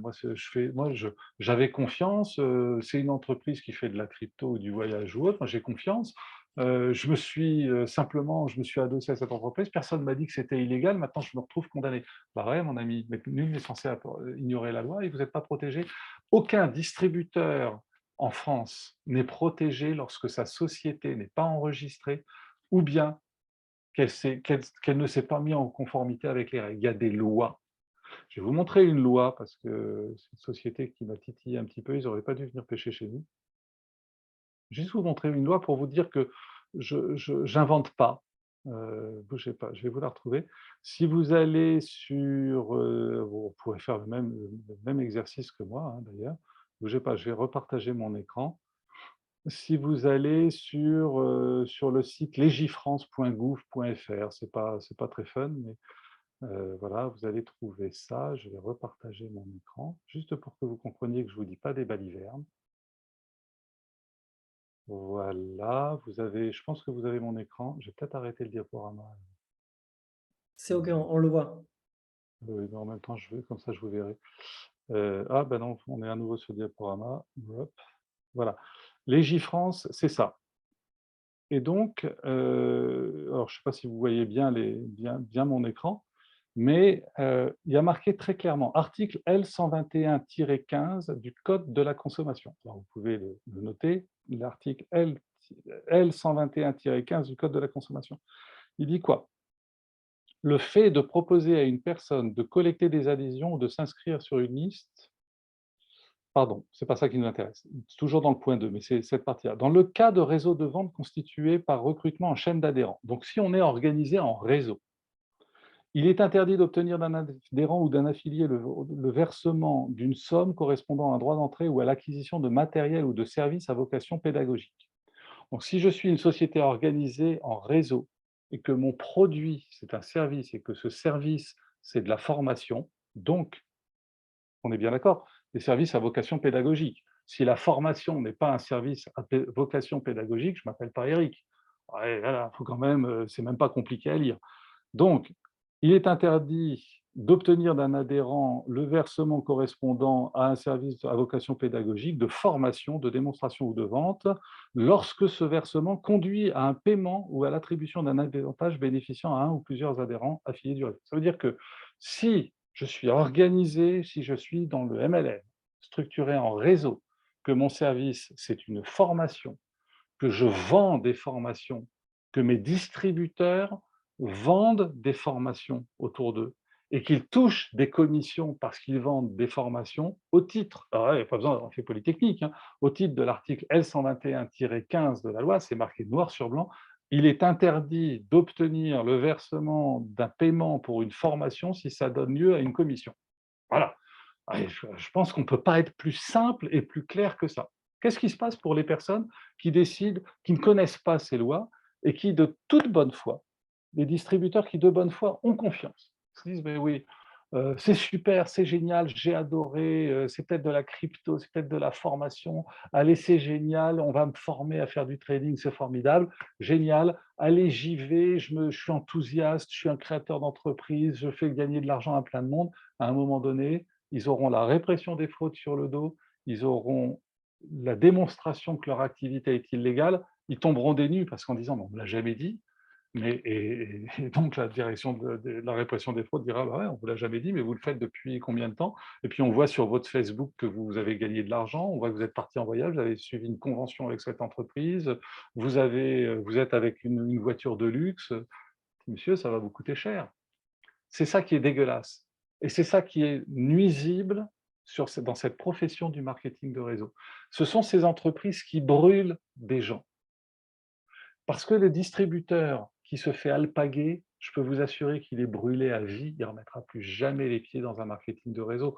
j'avais confiance, c'est une entreprise qui fait de la crypto ou du voyage ou autre, moi j'ai confiance, je me suis adossé à cette entreprise, personne ne m'a dit que c'était illégal, maintenant je me retrouve condamné». Bah ouais mon ami, mais nul n'est censé ignorer la loi et vous n'êtes pas protégé. Aucun distributeur en France n'est protégé lorsque sa société n'est pas enregistrée ou bien qu'elle ne s'est pas mise en conformité avec les règles. Il y a des lois. Je vais vous montrer une loi parce que c'est une société qui m'a titillé un petit peu, ils n'auraient pas dû venir pêcher chez nous. Juste vous montrer une loi pour vous dire que je n'invente pas. Bougez pas, je vais vous la retrouver. Si vous allez sur, vous pourrez faire le même exercice que moi, hein, d'ailleurs. Bougez pas, je vais repartager mon écran. Si vous allez sur le site legifrance.gouv.fr, c'est pas très fun, mais Voilà, vous allez trouver ça. Je vais repartager mon écran, juste pour que vous compreniez que je ne vous dis pas des balivernes. Voilà, vous avez, je pense que vous avez mon écran. Je vais peut-être arrêter le diaporama. C'est OK, on le voit. Oui, mais en même temps, comme ça, je vous verrai. Ah ben non, on est à nouveau sur le diaporama. Hop, voilà. Légifrance, c'est ça. Et donc, alors je ne sais pas si vous voyez bien mon écran, mais il y a marqué très clairement article L121-15 du Code de la consommation. Alors vous pouvez le noter, l'article L121-15 du Code de la consommation. Il dit quoi? Le fait de proposer à une personne de collecter des adhésions ou de s'inscrire sur une liste. Pardon, c'est pas ça qui nous intéresse. C'est toujours dans le point 2, mais c'est cette partie-là. Dans le cas de réseaux de vente constitués par recrutement en chaîne d'adhérents, donc si on est organisé en réseau, il est interdit d'obtenir d'un adhérent ou d'un affilié le versement d'une somme correspondant à un droit d'entrée ou à l'acquisition de matériel ou de services à vocation pédagogique. Donc si je suis une société organisée en réseau et que mon produit, c'est un service et que ce service, c'est de la formation, donc on est bien d'accord, des services à vocation pédagogique. Si la formation n'est pas un service à vocation pédagogique, je ne m'appelle pas Eric. Ouais, voilà, faut quand même, c'est même pas compliqué à lire. Donc, il est interdit d'obtenir d'un adhérent le versement correspondant à un service à vocation pédagogique, de formation, de démonstration ou de vente, lorsque ce versement conduit à un paiement ou à l'attribution d'un avantage bénéficiant à un ou plusieurs adhérents affiliés du réseau. Ça veut dire que si je suis organisé, si je suis dans le MLM, structuré en réseau, que mon service, c'est une formation, que je vends des formations, que mes distributeurs vendent des formations autour d'eux et qu'ils touchent des commissions parce qu'ils vendent des formations au titre, alors là, il n'y a pas besoin d'avoir fait Polytechnique, hein, au titre de l'article L121-15 de la loi, c'est marqué noir sur blanc, il est interdit d'obtenir le versement d'un paiement pour une formation si ça donne lieu à une commission. Voilà. Je pense qu'on ne peut pas être plus simple et plus clair que ça. Qu'est-ce qui se passe pour les personnes qui décident, qui ne connaissent pas ces lois et qui, de toute bonne foi, les distributeurs qui, de bonne foi, ont confiance, ils se disent: «Mais oui, c'est super, c'est génial, j'ai adoré, c'est peut-être de la crypto, c'est peut-être de la formation. Allez, c'est génial, on va me former à faire du trading, c'est formidable, génial. Allez, j'y vais, je suis enthousiaste, je suis un créateur d'entreprise, je fais gagner de l'argent à plein de monde». À un moment donné, ils auront la répression des fraudes sur le dos, ils auront la démonstration que leur activité est illégale, ils tomberont des nues parce qu'en disant: «Mais on ne me l'a jamais dit». Mais et donc la direction de la répression des fraudes dira: «Bah ouais, on ne vous l'a jamais dit, mais vous le faites depuis combien de temps?» Et puis on voit sur votre Facebook que vous avez gagné de l'argent, on voit que vous êtes parti en voyage, vous avez suivi une convention avec cette entreprise, vous êtes avec une voiture de luxe. Monsieur, ça va vous coûter cher. C'est ça qui est dégueulasse et c'est ça qui est nuisible dans cette profession du marketing de réseau. Ce sont ces entreprises qui brûlent des gens. Parce que le distributeur qui se fait alpaguer, je peux vous assurer qu'il est brûlé à vie, il ne remettra plus jamais les pieds dans un marketing de réseau,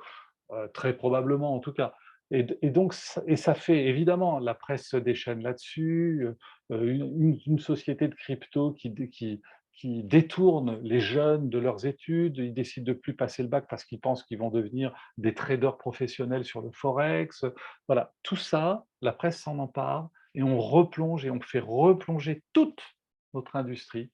très probablement en tout cas. Et donc ça fait évidemment, la presse se déchaîne là-dessus, une société de crypto qui détourne les jeunes de leurs études, ils décident de ne plus passer le bac parce qu'ils pensent qu'ils vont devenir des traders professionnels sur le forex. Voilà, tout ça, la presse s'en empare et on replonge et on fait replonger toute notre industrie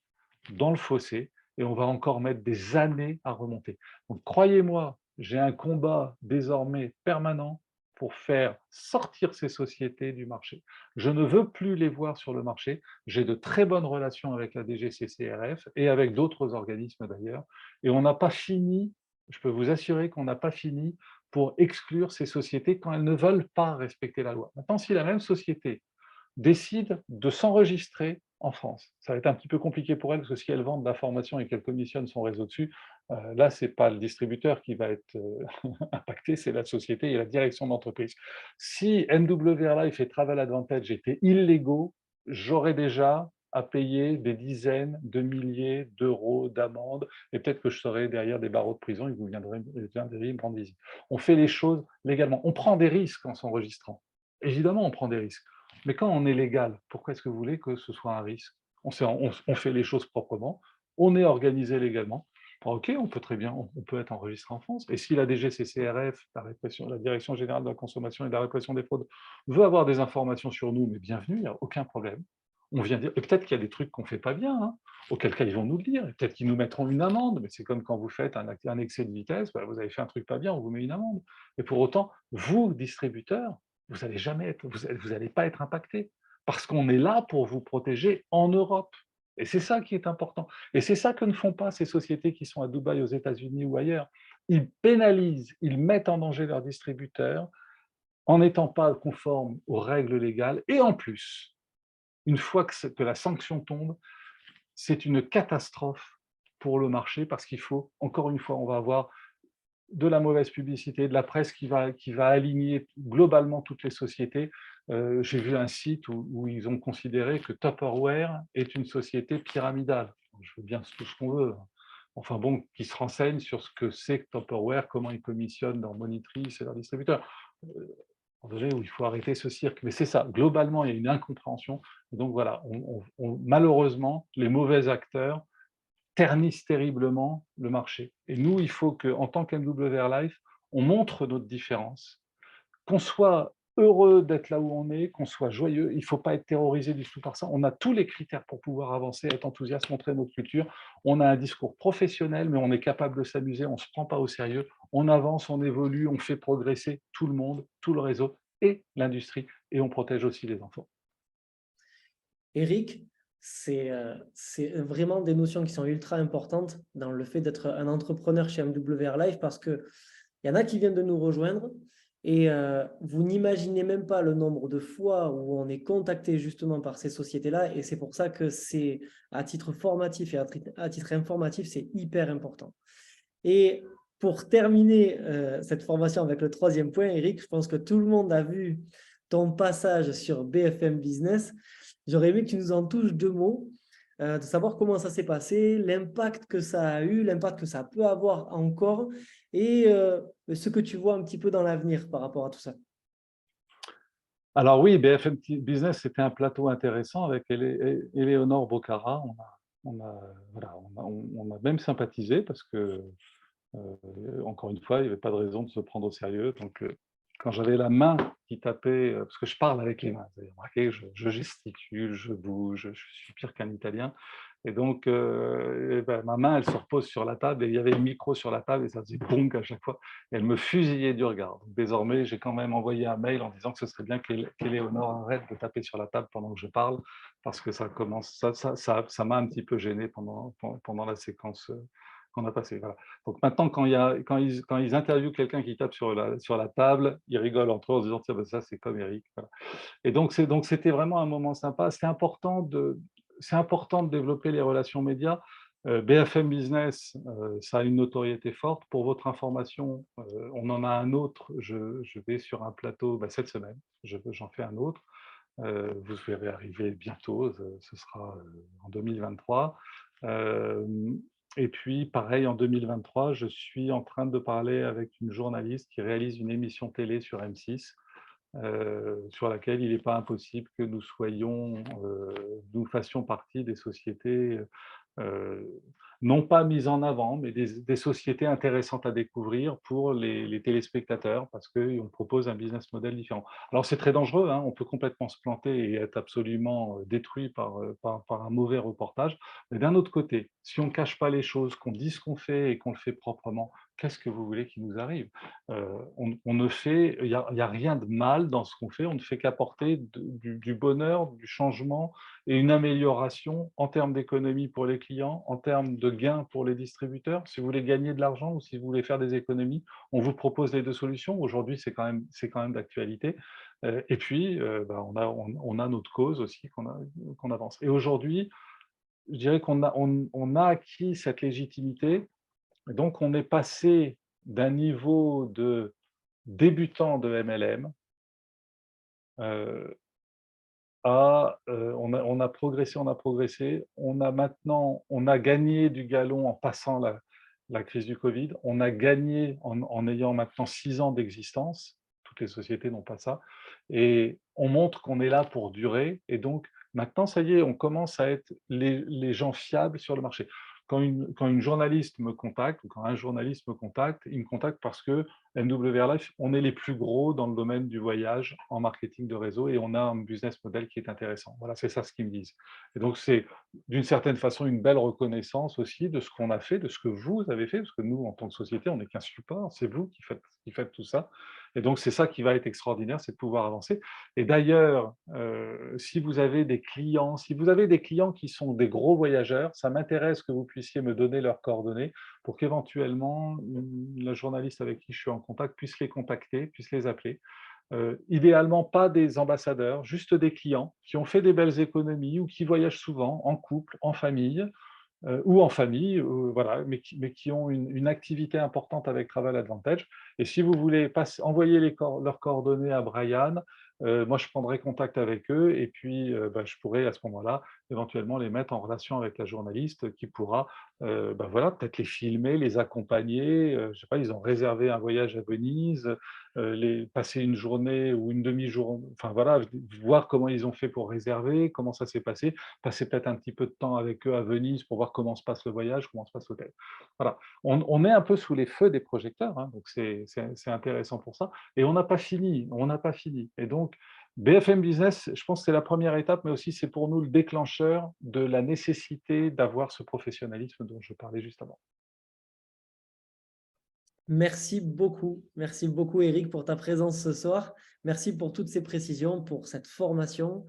dans le fossé et on va encore mettre des années à remonter. Donc croyez-moi, j'ai un combat désormais permanent pour faire sortir ces sociétés du marché. Je ne veux plus les voir sur le marché. J'ai de très bonnes relations avec la DGCCRF et avec d'autres organismes d'ailleurs. Et on n'a pas fini, je peux vous assurer qu'on n'a pas fini pour exclure ces sociétés quand elles ne veulent pas respecter la loi. Maintenant, si la même société décide de s'enregistrer en France. Ça va être un petit peu compliqué pour elle, parce que si elle vend de la formation et qu'elle commissionne son réseau dessus, là, ce n'est pas le distributeur qui va être impacté, c'est la société et la direction d'entreprise. Si MW Life et Travel Advantage étaient illégaux, j'aurais déjà à payer des dizaines de milliers d'euros d'amende, et peut-être que je serais derrière des barreaux de prison et que vous viendriez me rendre visite. On fait les choses légalement. On prend des risques en s'enregistrant. Évidemment, on prend des risques. Mais quand on est légal, pourquoi est-ce que vous voulez que ce soit un risque? On fait les choses proprement, on est organisé légalement, Ok, on peut très bien, on peut être enregistré en France. Et si la DGCCRF, la Direction générale de la consommation et de la répression des fraudes, veut avoir des informations sur nous, mais bienvenue, il n'y a aucun problème. On vient dire, et peut-être qu'il y a des trucs qu'on ne fait pas bien, hein, auquel cas ils vont nous le dire, et peut-être qu'ils nous mettront une amende, mais c'est comme quand vous faites un excès de vitesse, bah, vous avez fait un truc pas bien, on vous met une amende. Et pour autant, vous, distributeurs, vous n'allez jamais être, vous allez pas être impacté, parce qu'on est là pour vous protéger en Europe. Et c'est ça qui est important. Et c'est ça que ne font pas ces sociétés qui sont à Dubaï, aux États-Unis ou ailleurs. Ils pénalisent, ils mettent en danger leurs distributeurs en n'étant pas conformes aux règles légales. Et en plus, une fois que la sanction tombe, c'est une catastrophe pour le marché parce qu'il faut, encore une fois, on va avoir de la mauvaise publicité, de la presse qui va aligner globalement toutes les sociétés. J'ai vu un site où ils ont considéré que Tupperware est une société pyramidale. Je veux bien tout ce qu'on veut. Enfin bon, qui se renseignent sur ce que c'est que Tupperware, comment ils commissionnent leurs monitrices et leurs distributeurs. À un moment donné où il faut arrêter ce cirque. Mais c'est ça, globalement, il y a une incompréhension. Et donc voilà, malheureusement, les mauvais acteurs ternissent terriblement le marché. Et nous, il faut qu'en tant qu'MWR Life, on montre notre différence, qu'on soit heureux d'être là où on est, qu'on soit joyeux. Il ne faut pas être terrorisé du tout par ça. On a tous les critères pour pouvoir avancer, être enthousiaste, montrer notre culture. On a un discours professionnel, mais on est capable de s'amuser, on ne se prend pas au sérieux. On avance, on évolue, on fait progresser tout le monde, tout le réseau et l'industrie, et on protège aussi les enfants. Eric, c'est vraiment des notions qui sont ultra importantes dans le fait d'être un entrepreneur chez MWR Life parce qu'il y en a qui viennent de nous rejoindre et vous n'imaginez même pas le nombre de fois où on est contacté justement par ces sociétés-là et c'est pour ça que c'est à titre formatif et à titre informatif, c'est hyper important. Et pour terminer cette formation avec le troisième point, Eric, je pense que tout le monde a vu ton passage sur BFM Business. J'aurais aimé que tu nous en touches deux mots, de savoir comment ça s'est passé, l'impact que ça a eu, l'impact que ça peut avoir encore et ce que tu vois un petit peu dans l'avenir par rapport à tout ça. Alors oui, BFM Business, c'était un plateau intéressant avec Éléonore Bocara. Voilà, on a même sympathisé parce que, encore une fois, il n'y avait pas de raison de se prendre au sérieux. Donc, quand j'avais la main qui tapait, parce que je parle avec les mains, vous avez remarqué, je gesticule, je bouge, je suis pire qu'un Italien. Et donc, eh ben, ma main, elle se repose sur la table et il y avait le micro sur la table et ça faisait bonk à chaque fois. Et elle me fusillait du regard. Donc, désormais, j'ai quand même envoyé un mail en disant que ce serait bien qu'Éléonore arrête de taper sur la table pendant que je parle parce que ça m'a un petit peu gêné pendant la séquence qu'on a passée. Voilà. Donc maintenant, quand ils interviewent quelqu'un qui tape sur la table, ils rigolent entre eux en se disant tiens, ben ça c'est comme Eric. Voilà. Et donc c'était vraiment un moment sympa. C'est important de développer les relations médias. BFM Business, ça a une notoriété forte. Pour votre information, on en a un autre. Je vais sur un plateau cette semaine. J'en fais un autre. Vous verrez arriver bientôt. Ce sera en 2023. Et puis, pareil, en 2023, je suis en train de parler avec une journaliste qui réalise une émission télé sur M6 sur laquelle il n'est pas impossible que nous fassions partie des sociétés euh, non pas mises en avant, mais des sociétés intéressantes à découvrir pour les téléspectateurs, parce qu'on propose un business model différent. Alors c'est très dangereux, hein, on peut complètement se planter et être absolument détruit par un mauvais reportage, mais d'un autre côté, si on ne cache pas les choses, qu'on dit ce qu'on fait et qu'on le fait proprement, qu'est-ce que vous voulez qu'il nous arrive? On ne fait, il y a rien de mal dans ce qu'on fait, on ne fait qu'apporter du bonheur, du changement et une amélioration en termes d'économie pour les clients, en termes de gains pour les distributeurs. Si vous voulez gagner de l'argent ou si vous voulez faire des économies, on vous propose les deux solutions. Aujourd'hui, c'est quand même d'actualité. Et puis, on a notre cause aussi qu'on avance. Et aujourd'hui, je dirais on a acquis cette légitimité. Et donc, on est passé d'un niveau de débutant de MLM on a progressé, on a progressé. On a gagné du galon en passant la crise du Covid. On a gagné en ayant maintenant 6 ans d'existence. Toutes les sociétés n'ont pas ça. Et on montre qu'on est là pour durer. Et donc, maintenant, ça y est, on commence à être les gens fiables sur le marché. quand une journaliste me contacte ou quand un journaliste me contacte, il me contacte parce que MWR Life, on est les plus gros dans le domaine du voyage en marketing de réseau et on a un business model qui est intéressant. Voilà, c'est ça ce qu'ils me disent. Et donc, c'est d'une certaine façon une belle reconnaissance aussi de ce qu'on a fait, de ce que vous avez fait, parce que nous, en tant que société, on n'est qu'un support, c'est vous qui faites tout ça. Et donc, c'est ça qui va être extraordinaire, c'est de pouvoir avancer. Et d'ailleurs, si vous avez des clients, qui sont des gros voyageurs, ça m'intéresse que vous puissiez me donner leurs coordonnées pour qu'éventuellement la journaliste avec qui je suis en contact puisse les contacter, puisse les appeler. Idéalement, pas des ambassadeurs, juste des clients qui ont fait des belles économies ou qui voyagent souvent en couple, en famille, ou en famille, voilà, mais qui ont une activité importante avec Travel Advantage. Et si vous voulez envoyer leurs coordonnées à Brian, moi je prendrai contact avec eux et puis je pourrai à ce moment-là éventuellement les mettre en relation avec la journaliste qui pourra voilà, peut-être les filmer, les accompagner. Je sais pas, ils ont réservé un voyage à Venise, passer une journée ou une demi-journée, enfin voilà, voir comment ils ont fait pour réserver, comment ça s'est passé, passer peut-être un petit peu de temps avec eux à Venise pour voir comment se passe le voyage, comment se passe l'hôtel. Voilà, on est un peu sous les feux des projecteurs, hein, donc c'est intéressant pour ça. Et on n'a pas fini, on n'a pas fini. Et donc, BFM Business, je pense que c'est la première étape, mais aussi c'est pour nous le déclencheur de la nécessité d'avoir ce professionnalisme dont je parlais juste avant. Merci beaucoup Eric pour ta présence ce soir. Merci pour toutes ces précisions, pour cette formation.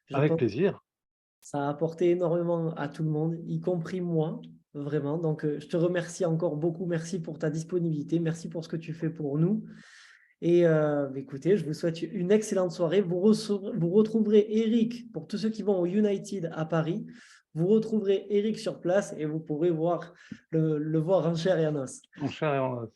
Je Avec pense que plaisir. ça a apporté énormément à tout le monde, y compris moi, vraiment. Donc, je te remercie encore beaucoup. Merci pour ta disponibilité. Merci pour ce que tu fais pour nous. Et écoutez, je vous souhaite une excellente soirée. Vous retrouverez Eric, pour tous ceux qui vont au United à Paris, vous retrouverez Eric sur place et vous pourrez le voir en chair et en os. En chair et en os.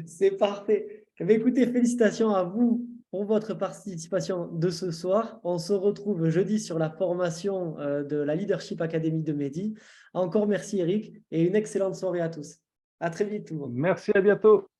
C'est parfait. Eh bien, écoutez, félicitations à vous pour votre participation de ce soir. On se retrouve jeudi sur la formation de la Leadership Academy de Mehdi. Encore merci Eric et une excellente soirée à tous. À très vite tout le monde. Merci, à bientôt.